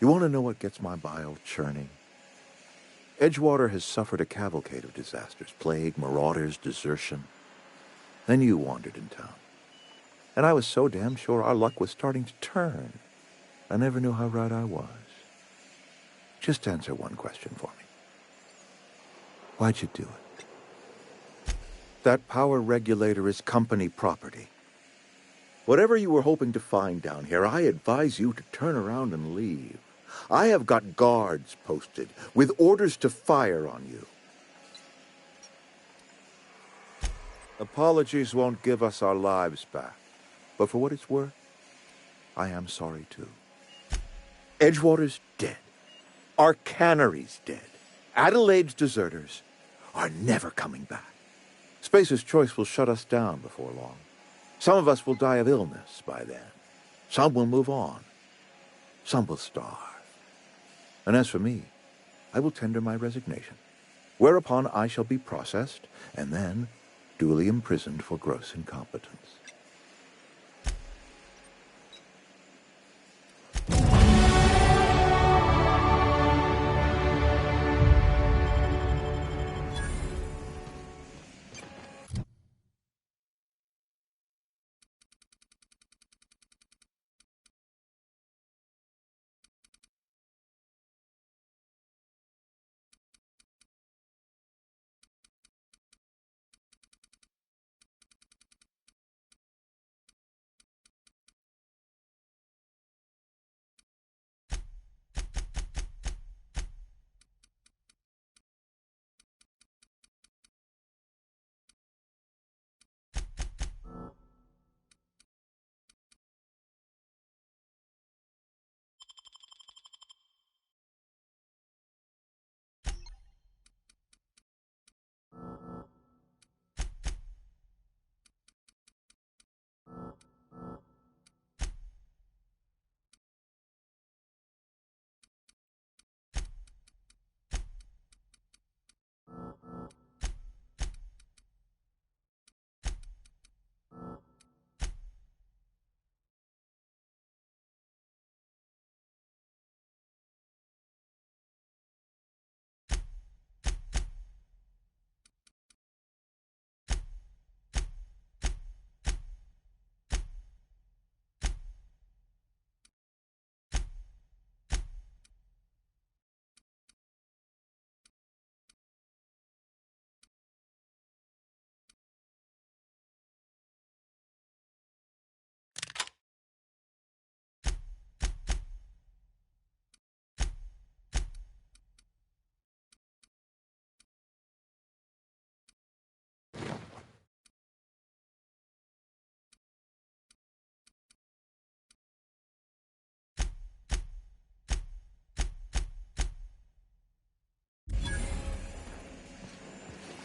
You want to know what gets my bile churning? Edgewater has suffered a cavalcade of disasters, plague, marauders, desertion. Then you wandered in town. And I was so damn sure our luck was starting to turn. I never knew how right I was. Just answer one question for me. Why'd you do it? That power regulator is company property. Whatever you were hoping to find down here, I advise you to turn around and leave. I have got guards posted with orders to fire on you. Apologies won't give us our lives back, but for what it's worth, I am sorry too. Edgewater's dead. Our cannery's dead. Adelaide's deserters are never coming back. Spacer's Choice will shut us down before long. Some of us will die of illness by then. Some will move on. Some will starve. And as for me, I will tender my resignation, whereupon I shall be processed and then duly imprisoned for gross incompetence.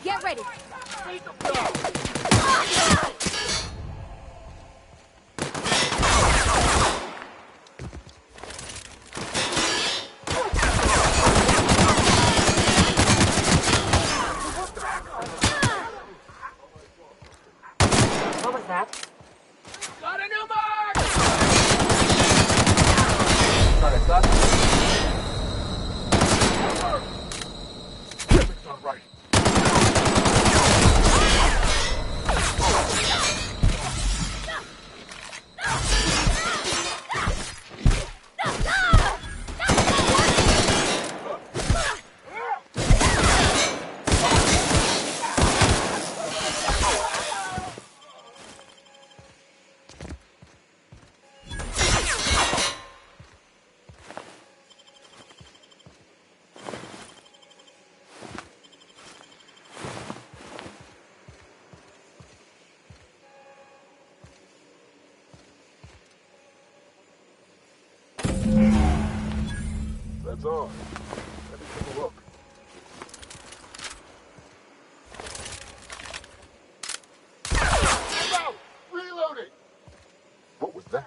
Get ready. What was that? Got a new mark! Got it, got it. It's not right. That's all. Let me take a look. Out! Reloading! What was that?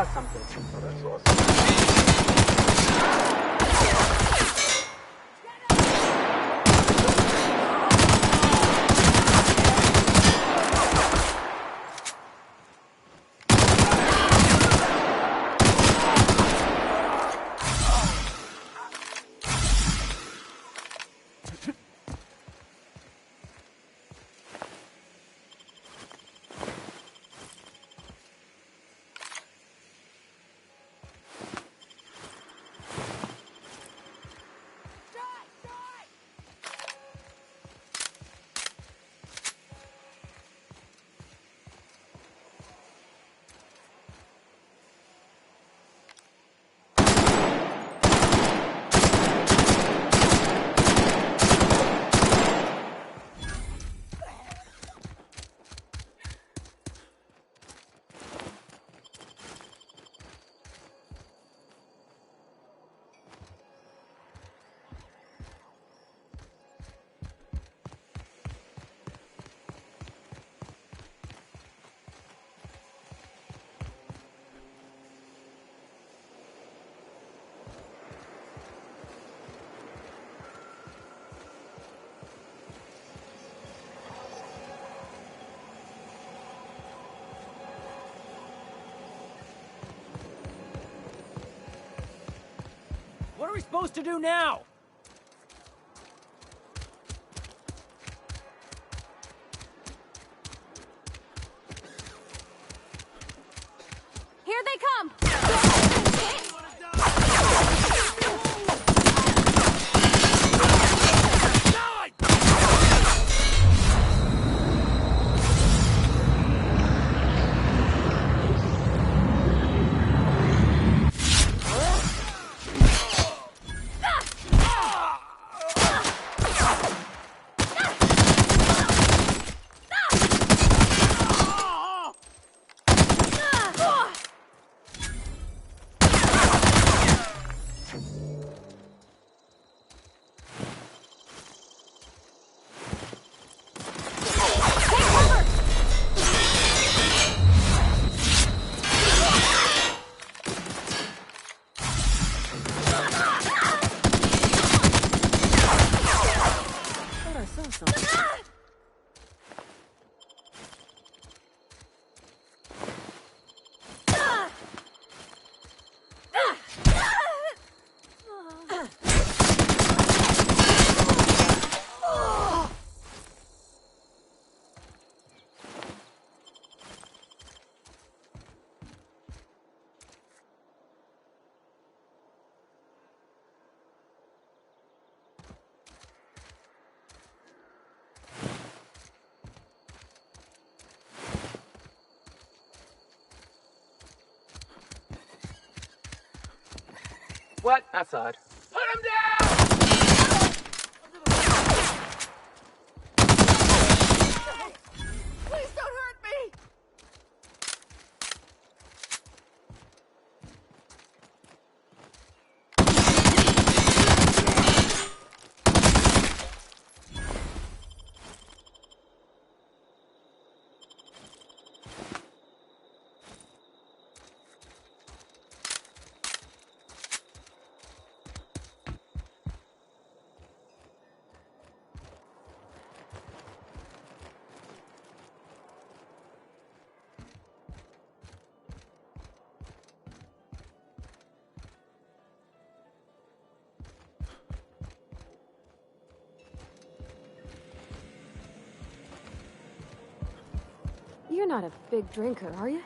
saw something. Oh, that's awesome. What are we supposed to do now? Here they come! What? That's odd. Put him down! Please don't hurt me! You're not a big drinker, are you?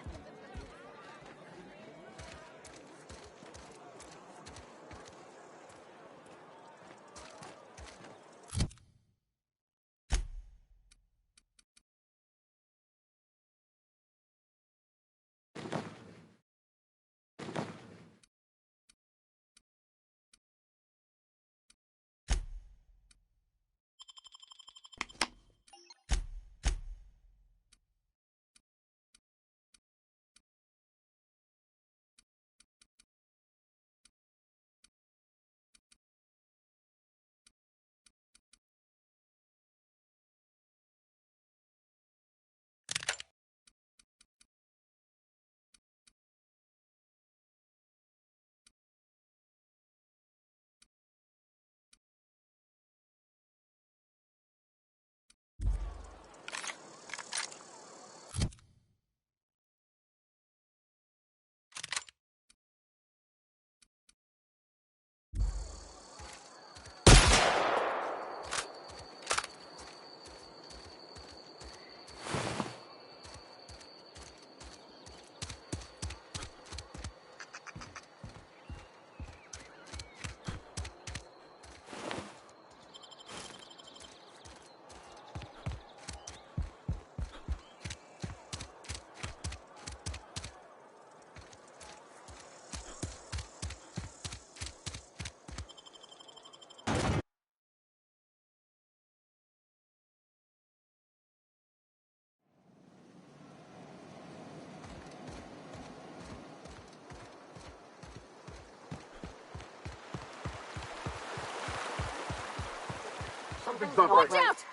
Something's not Watch right. out!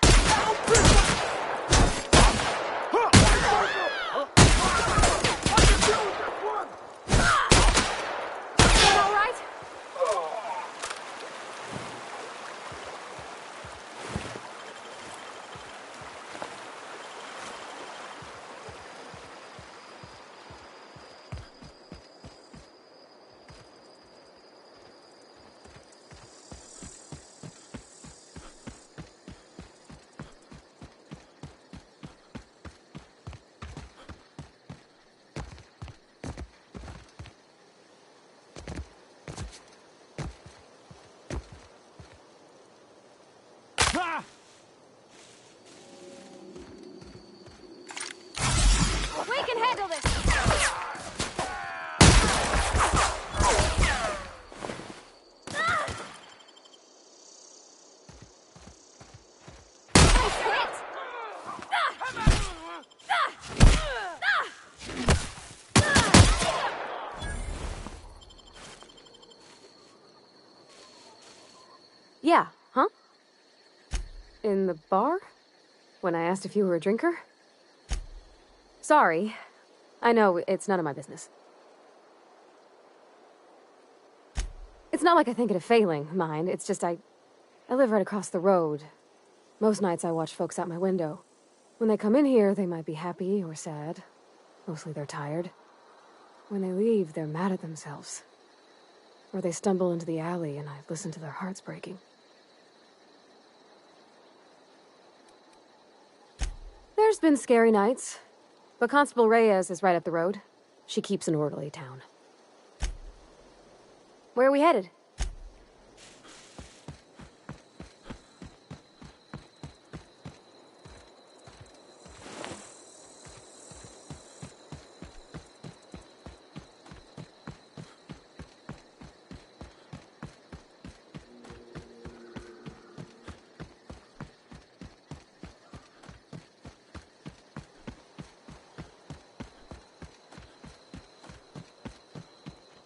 All right? We can handle this! Nice hit! Yeah, huh? In the bar? When I asked if you were a drinker? Sorry. I know, it's none of my business. It's not like I think it a failing, mind. It's just I live right across the road. Most nights I watch folks out my window. When they come in here, they might be happy or sad. Mostly they're tired. When they leave, they're mad at themselves. Or they stumble into the alley and I listen to their hearts breaking. There's been scary nights, but Constable Reyes is right up the road. She keeps an orderly town. Where are we headed?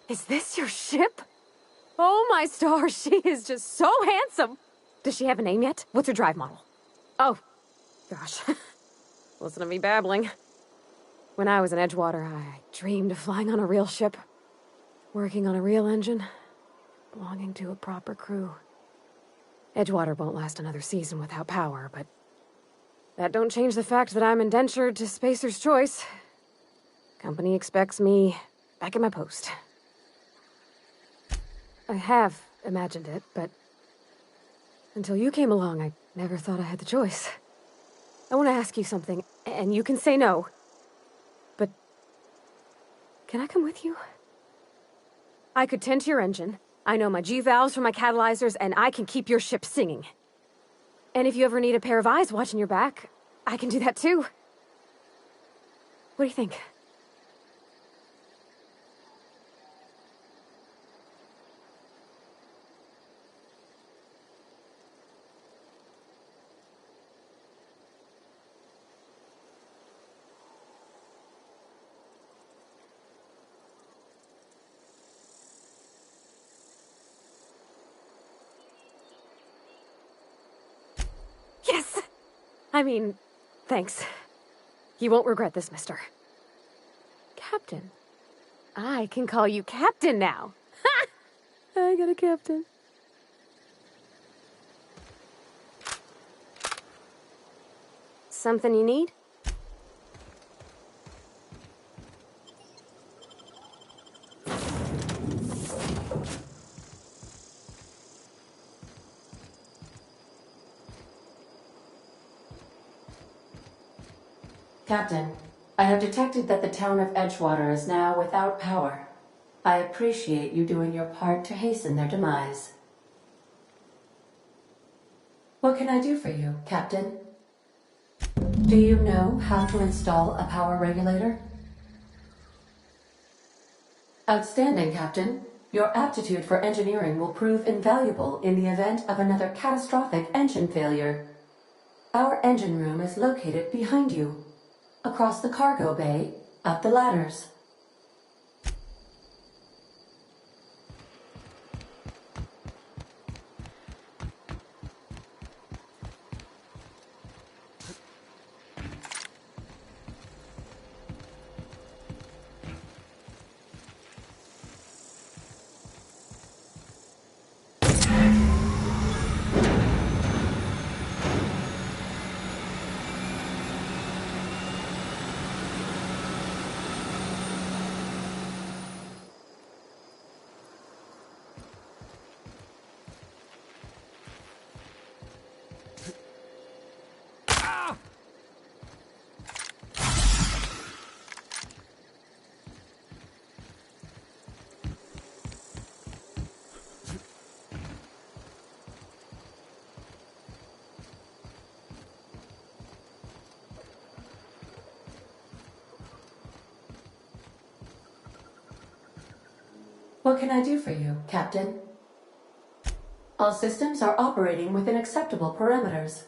Is this your ship? Oh my stars, she is just so handsome! Does she have a name yet? What's her drive model? Oh, gosh. Listen to me babbling. When I was in Edgewater, I dreamed of flying on a real ship. Working on a real engine. Belonging to a proper crew. Edgewater won't last another season without power, but that don't change the fact that I'm indentured to Spacer's Choice. Company expects me back at my post. I have imagined it, but until you came along, I never thought I had the choice. I want to ask you something, and you can say no. But can I come with you? I could tend to your engine. I know my G-valves from my catalyzers, and I can keep your ship singing. And if you ever need a pair of eyes watching your back, I can do that too. What do you think? Yes! I mean, thanks. You won't regret this, mister. Captain. I can call you Captain now. Ha! I got a captain. Something you need? Captain, I have detected that the town of Edgewater is now without power. I appreciate you doing your part to hasten their demise. What can I do for you, Captain? Do you know how to install a power regulator? Outstanding, Captain. Your aptitude for engineering will prove invaluable in the event of another catastrophic engine failure. Our engine room is located behind you. Across the cargo bay, up the ladders. What can I do for you, Captain? All systems are operating within acceptable parameters.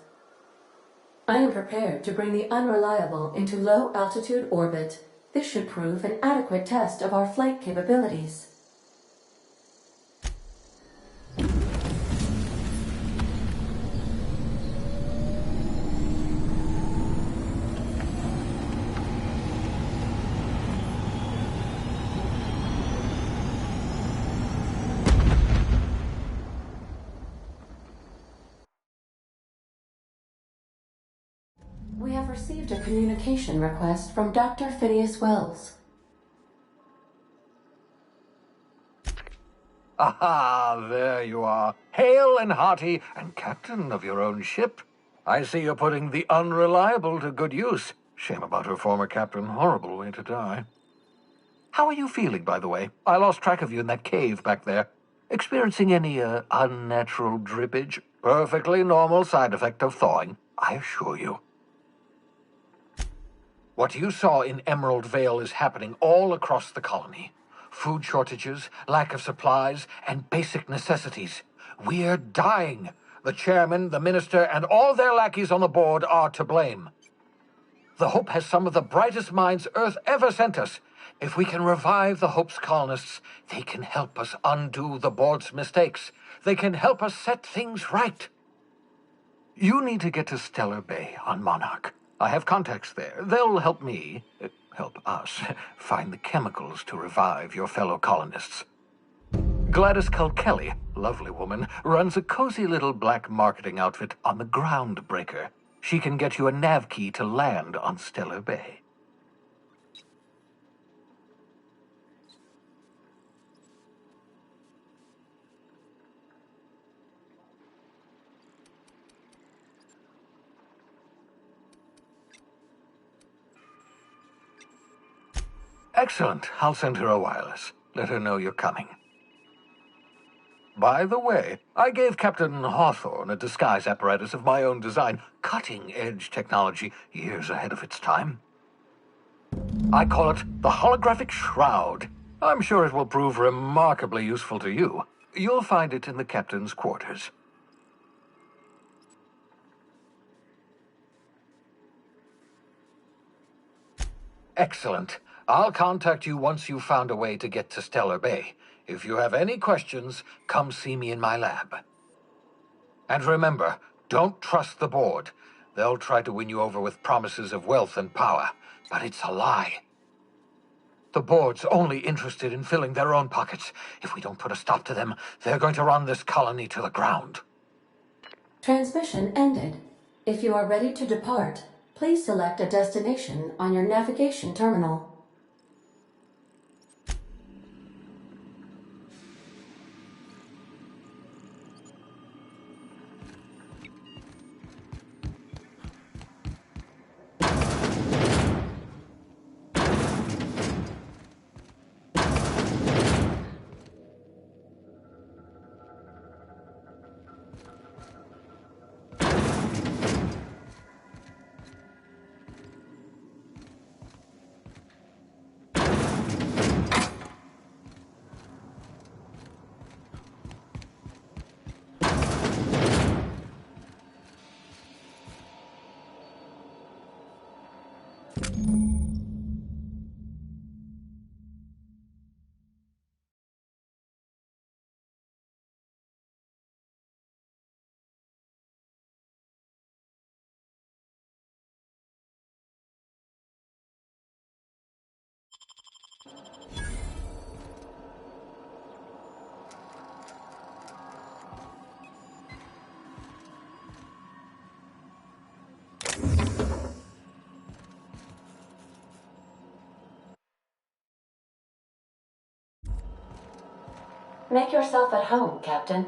I am prepared to bring the unreliable into low-altitude orbit. This should prove an adequate test of our flight capabilities. We have received a communication request from Dr. Phineas Wells. Aha, there you are. Hale and hearty, and captain of your own ship. I see you're putting the unreliable to good use. Shame about her former captain. Horrible way to die. How are you feeling, by the way? I lost track of you in that cave back there. Experiencing any, unnatural drippage? Perfectly normal side effect of thawing, I assure you. What you saw in Emerald Vale is happening all across the colony. Food shortages, lack of supplies, and basic necessities. We're dying. The chairman, the minister, and all their lackeys on the board are to blame. The Hope has some of the brightest minds Earth ever sent us. If we can revive the Hope's colonists, they can help us undo the board's mistakes. They can help us set things right. You need to get to Stellar Bay on Monarch. I have contacts there. They'll help me, help us, find the chemicals to revive your fellow colonists. Gladys Kelly, lovely woman, runs a cozy little black marketing outfit on the Groundbreaker. She can get you a nav key to land on Stellar Bay. Excellent. I'll send her a wireless. Let her know you're coming. By the way, I gave Captain Hawthorne a disguise apparatus of my own design, cutting-edge technology, years ahead of its time. I call it the Holographic Shroud. I'm sure it will prove remarkably useful to you. You'll find it in the captain's quarters. Excellent. I'll contact you once you've found a way to get to Stellar Bay. If you have any questions, come see me in my lab. And remember, don't trust the board. They'll try to win you over with promises of wealth and power, but it's a lie. The board's only interested in filling their own pockets. If we don't put a stop to them, they're going to run this colony to the ground. Transmission ended. If you are ready to depart, please select a destination on your navigation terminal. Make yourself at home, Captain.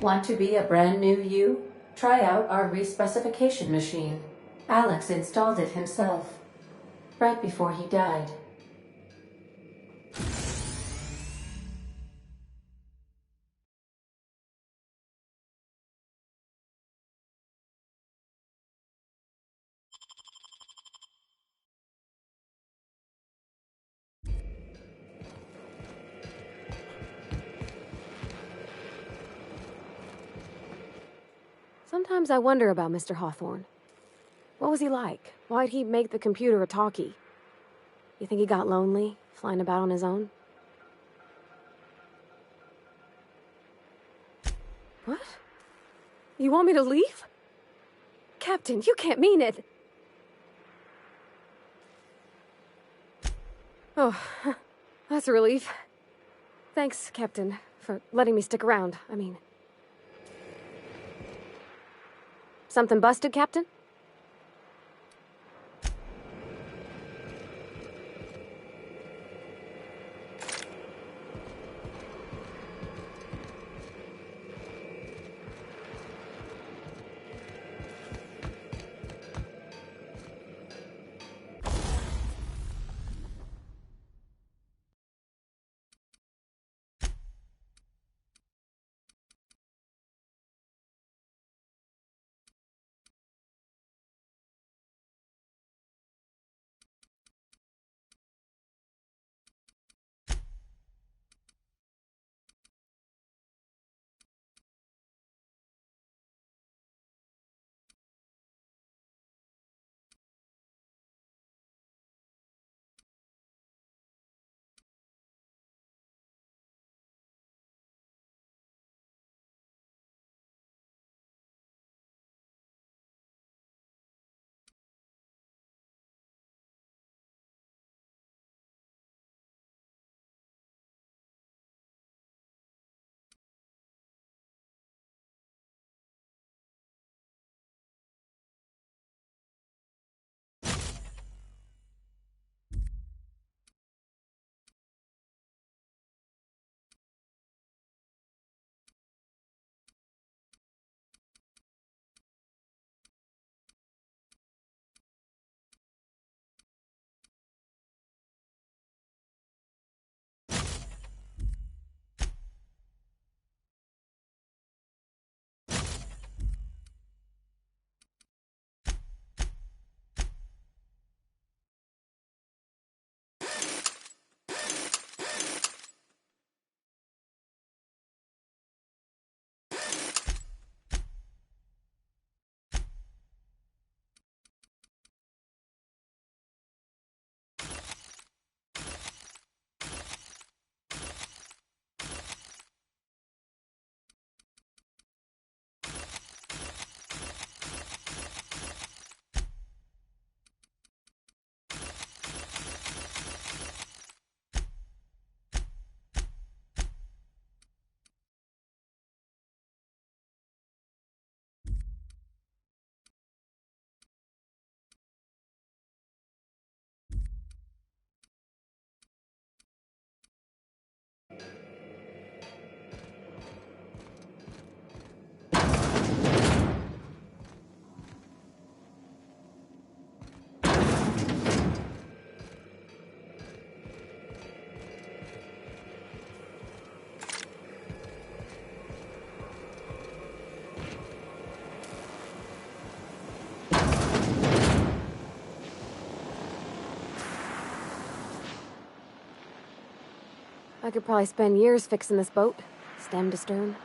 Want to be a brand new you? Try out our respecification machine. Alex installed it himself, right before he died. Sometimes I wonder about Mr. Hawthorne. What was he like? Why'd he make the computer a talkie? You think he got lonely, flying about on his own? What? You want me to leave? Captain, you can't mean it! Oh, that's a relief. Thanks, Captain, for letting me stick around. I mean... Something busted, Captain? I could probably spend years fixing this boat, stem to stern.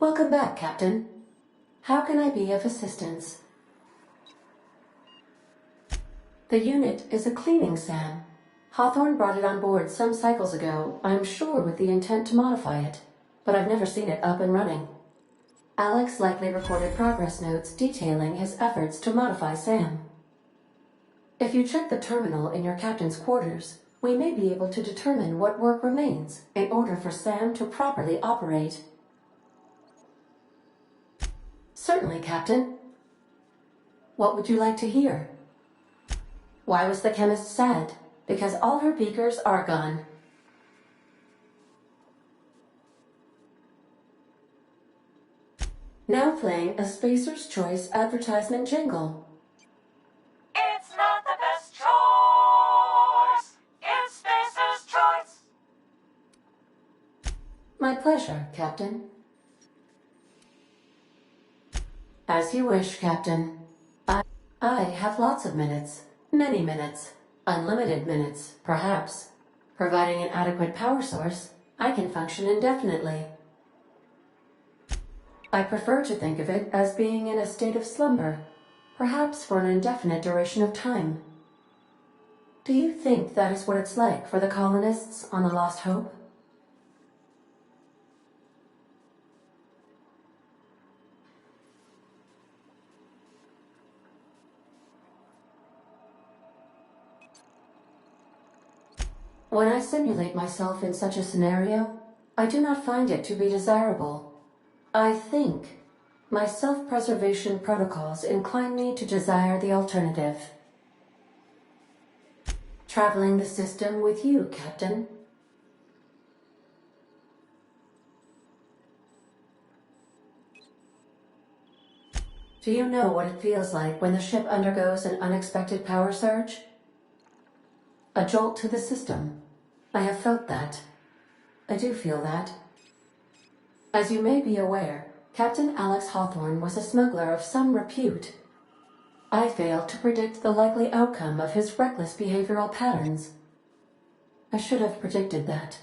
Welcome back, Captain. How can I be of assistance? The unit is a cleaning SAM. Hawthorne brought it on board some cycles ago, I'm sure with the intent to modify it, but I've never seen it up and running. Alex likely recorded progress notes detailing his efforts to modify SAM. If you check the terminal in your captain's quarters, we may be able to determine what work remains in order for SAM to properly operate. Certainly, Captain. What would you like to hear? Why was the chemist sad? Because all her beakers are gone. Now playing a Spacer's Choice advertisement jingle. It's not the best choice. It's Spacer's Choice. My pleasure, Captain. As you wish, Captain. I have lots of minutes. Many minutes. Unlimited minutes, perhaps. Providing an adequate power source, I can function indefinitely. I prefer to think of it as being in a state of slumber, perhaps for an indefinite duration of time. Do you think that is what it's like for the colonists on the Lost Hope? When I simulate myself in such a scenario, I do not find it to be desirable. I think my self-preservation protocols incline me to desire the alternative. Traveling the system with you, Captain. Do you know what it feels like when the ship undergoes an unexpected power surge? A jolt to the system. I have felt that. I do feel that. As you may be aware, Captain Alex Hawthorne was a smuggler of some repute. I failed to predict the likely outcome of his reckless behavioral patterns. I should have predicted that.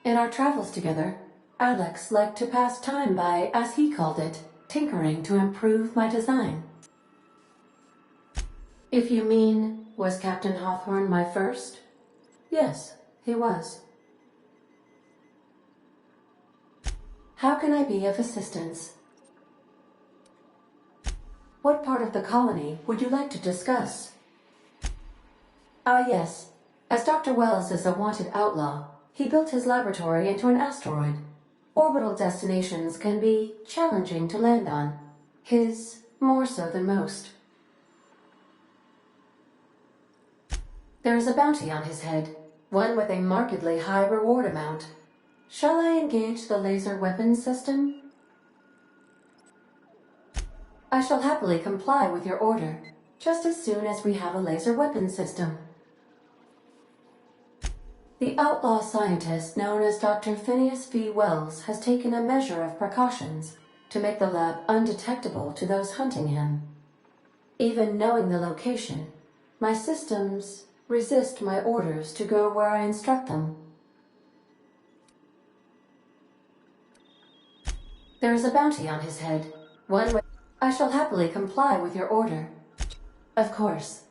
In our travels together, Alex liked to pass time by, as he called it, tinkering to improve my design. If you mean, was Captain Hawthorne my first? Yes, he was. How can I be of assistance? What part of the colony would you like to discuss? Ah, yes. As Dr. Wells is a wanted outlaw, he built his laboratory into an asteroid. Orbital destinations can be challenging to land on. His more so than most. There is a bounty on his head, one with a markedly high reward amount. Shall I engage the laser weapons system? I shall happily comply with your order, just as soon as we have a laser weapons system. The outlaw scientist known as Dr. Phineas V. Wells has taken a measure of precautions to make the lab undetectable to those hunting him. Even knowing the location, my systems resist my orders to go where I instruct them. There is a bounty on his head, one with... I shall happily comply with your order. Of course.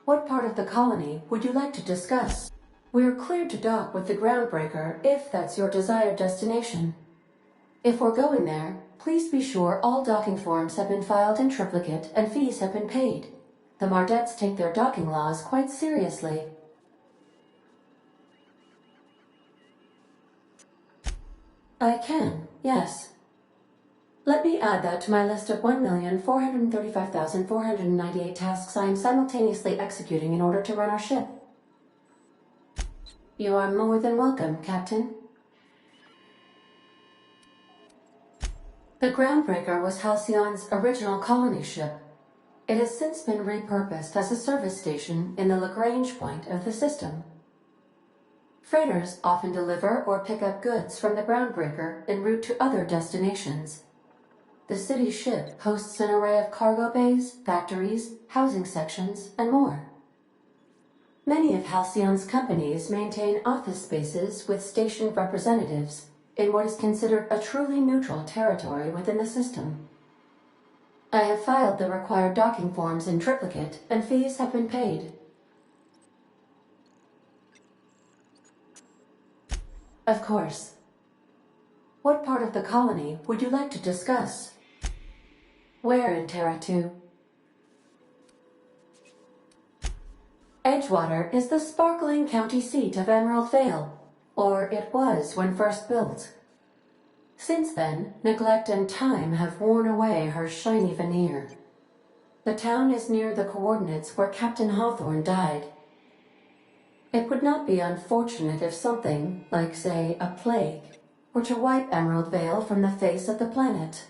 What part of the colony would you like to discuss? We're cleared to dock with the Groundbreaker if that's your desired destination. If we're going there, please be sure all docking forms have been filed in triplicate and fees have been paid. The Mardettes take their docking laws quite seriously. I can, yes. Let me add that to my list of 1,435,498 tasks I am simultaneously executing in order to run our ship. You are more than welcome, Captain. The Groundbreaker was Halcyon's original colony ship. It has since been repurposed as a service station in the Lagrange point of the system. Freighters often deliver or pick up goods from the Groundbreaker en route to other destinations. The city ship hosts an array of cargo bays, factories, housing sections, and more. Many of Halcyon's companies maintain office spaces with stationed representatives, in what is considered a truly neutral territory within the system. I have filed the required docking forms in triplicate, and fees have been paid. Of course. What part of the colony would you like to discuss? Where in Terra 2? Edgewater is the sparkling county seat of Emerald Vale, or it was when first built. Since then, neglect and time have worn away her shiny veneer. The town is near the coordinates where Captain Hawthorne died. It would not be unfortunate if something, like say a plague, were to wipe Emerald Vale from the face of the planet.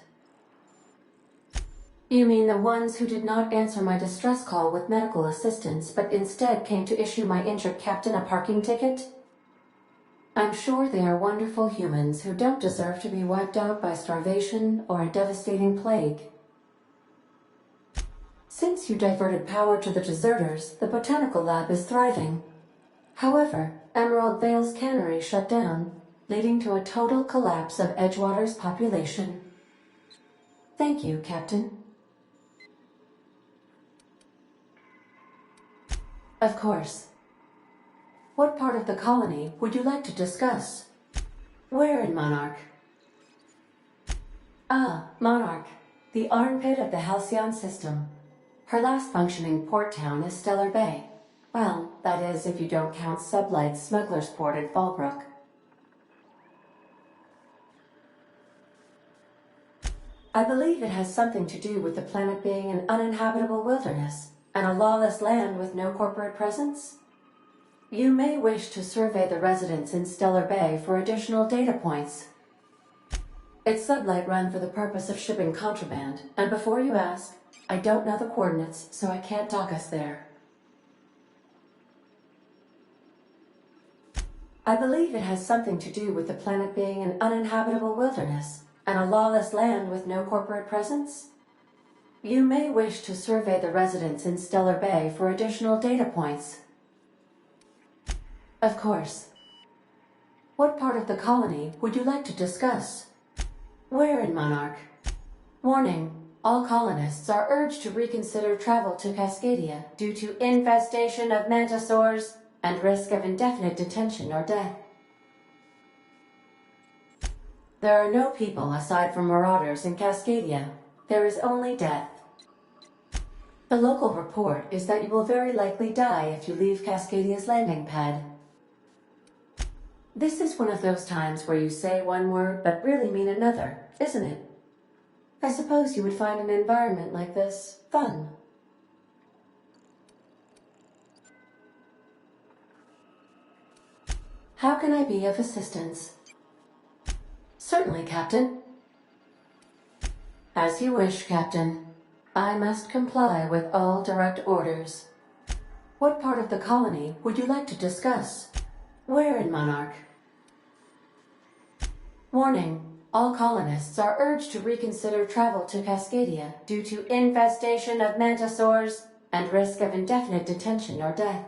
You mean the ones who did not answer my distress call with medical assistance, but instead came to issue my injured captain a parking ticket? I'm sure they are wonderful humans who don't deserve to be wiped out by starvation or a devastating plague. Since you diverted power to the deserters, the botanical lab is thriving. However, Emerald Vale's cannery shut down, leading to a total collapse of Edgewater's population. Thank you, Captain. Of course. What part of the colony would you like to discuss? Where in Monarch? Ah, Monarch, the armpit of the Halcyon system. Her last functioning port town is Stellar Bay. Well, that is if you don't count Sublight's Smuggler's Port at Fallbrook. I believe it has something to do with the planet being an uninhabitable wilderness and a lawless land with no corporate presence. You may wish to survey the residents in Stellar Bay for additional data points. It's Sublight run for the purpose of shipping contraband, and before you ask, I don't know the coordinates, so I can't dock us there. I believe it has something to do with the planet being an uninhabitable wilderness and a lawless land with no corporate presence. You may wish to survey the residents in Stellar Bay for additional data points. Of course. What part of the colony would you like to discuss? Where in Monarch? Warning, all colonists are urged to reconsider travel to Cascadia due to infestation of mantisaurs and risk of indefinite detention or death. There are no people aside from marauders in Cascadia. There is only death. The local report is that you will very likely die if you leave Cascadia's landing pad. This is one of those times where you say one word but really mean another, isn't it? I suppose you would find an environment like this fun. How can I be of assistance? Certainly, Captain. As you wish, Captain. I must comply with all direct orders. What part of the colony would you like to discuss? Where in Monarch? Warning, all colonists are urged to reconsider travel to Cascadia due to infestation of mantisaurs and risk of indefinite detention or death.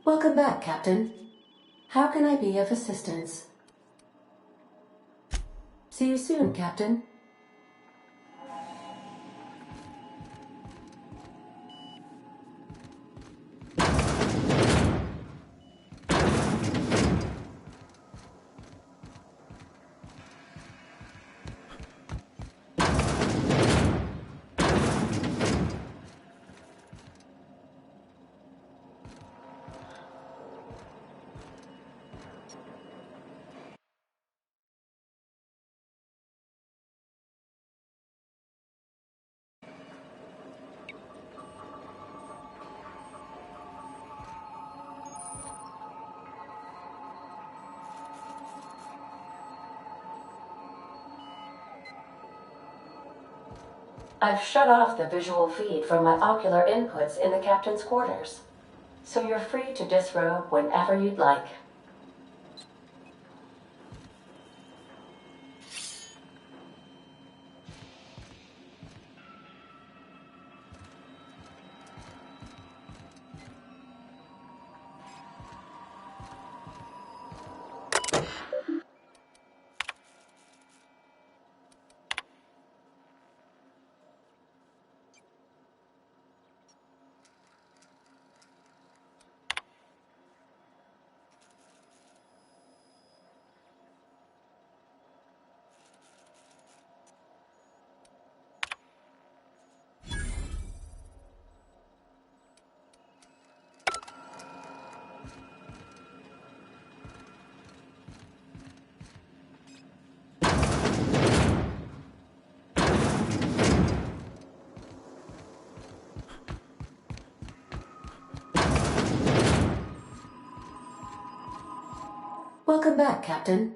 Welcome back, Captain. How can I be of assistance? See you soon, Captain. I've shut off the visual feed from my ocular inputs in the captain's quarters, so you're free to disrobe whenever you'd like. Welcome back, Captain.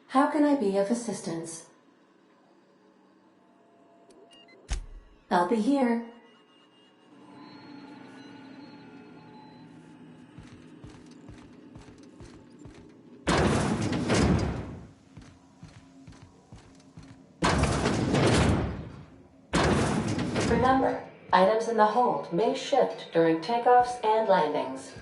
How can I be of assistance? I'll be here. Remember, items in the hold may shift during takeoffs and landings.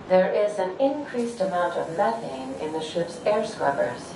There is an increased amount of methane in the ship's air scrubbers.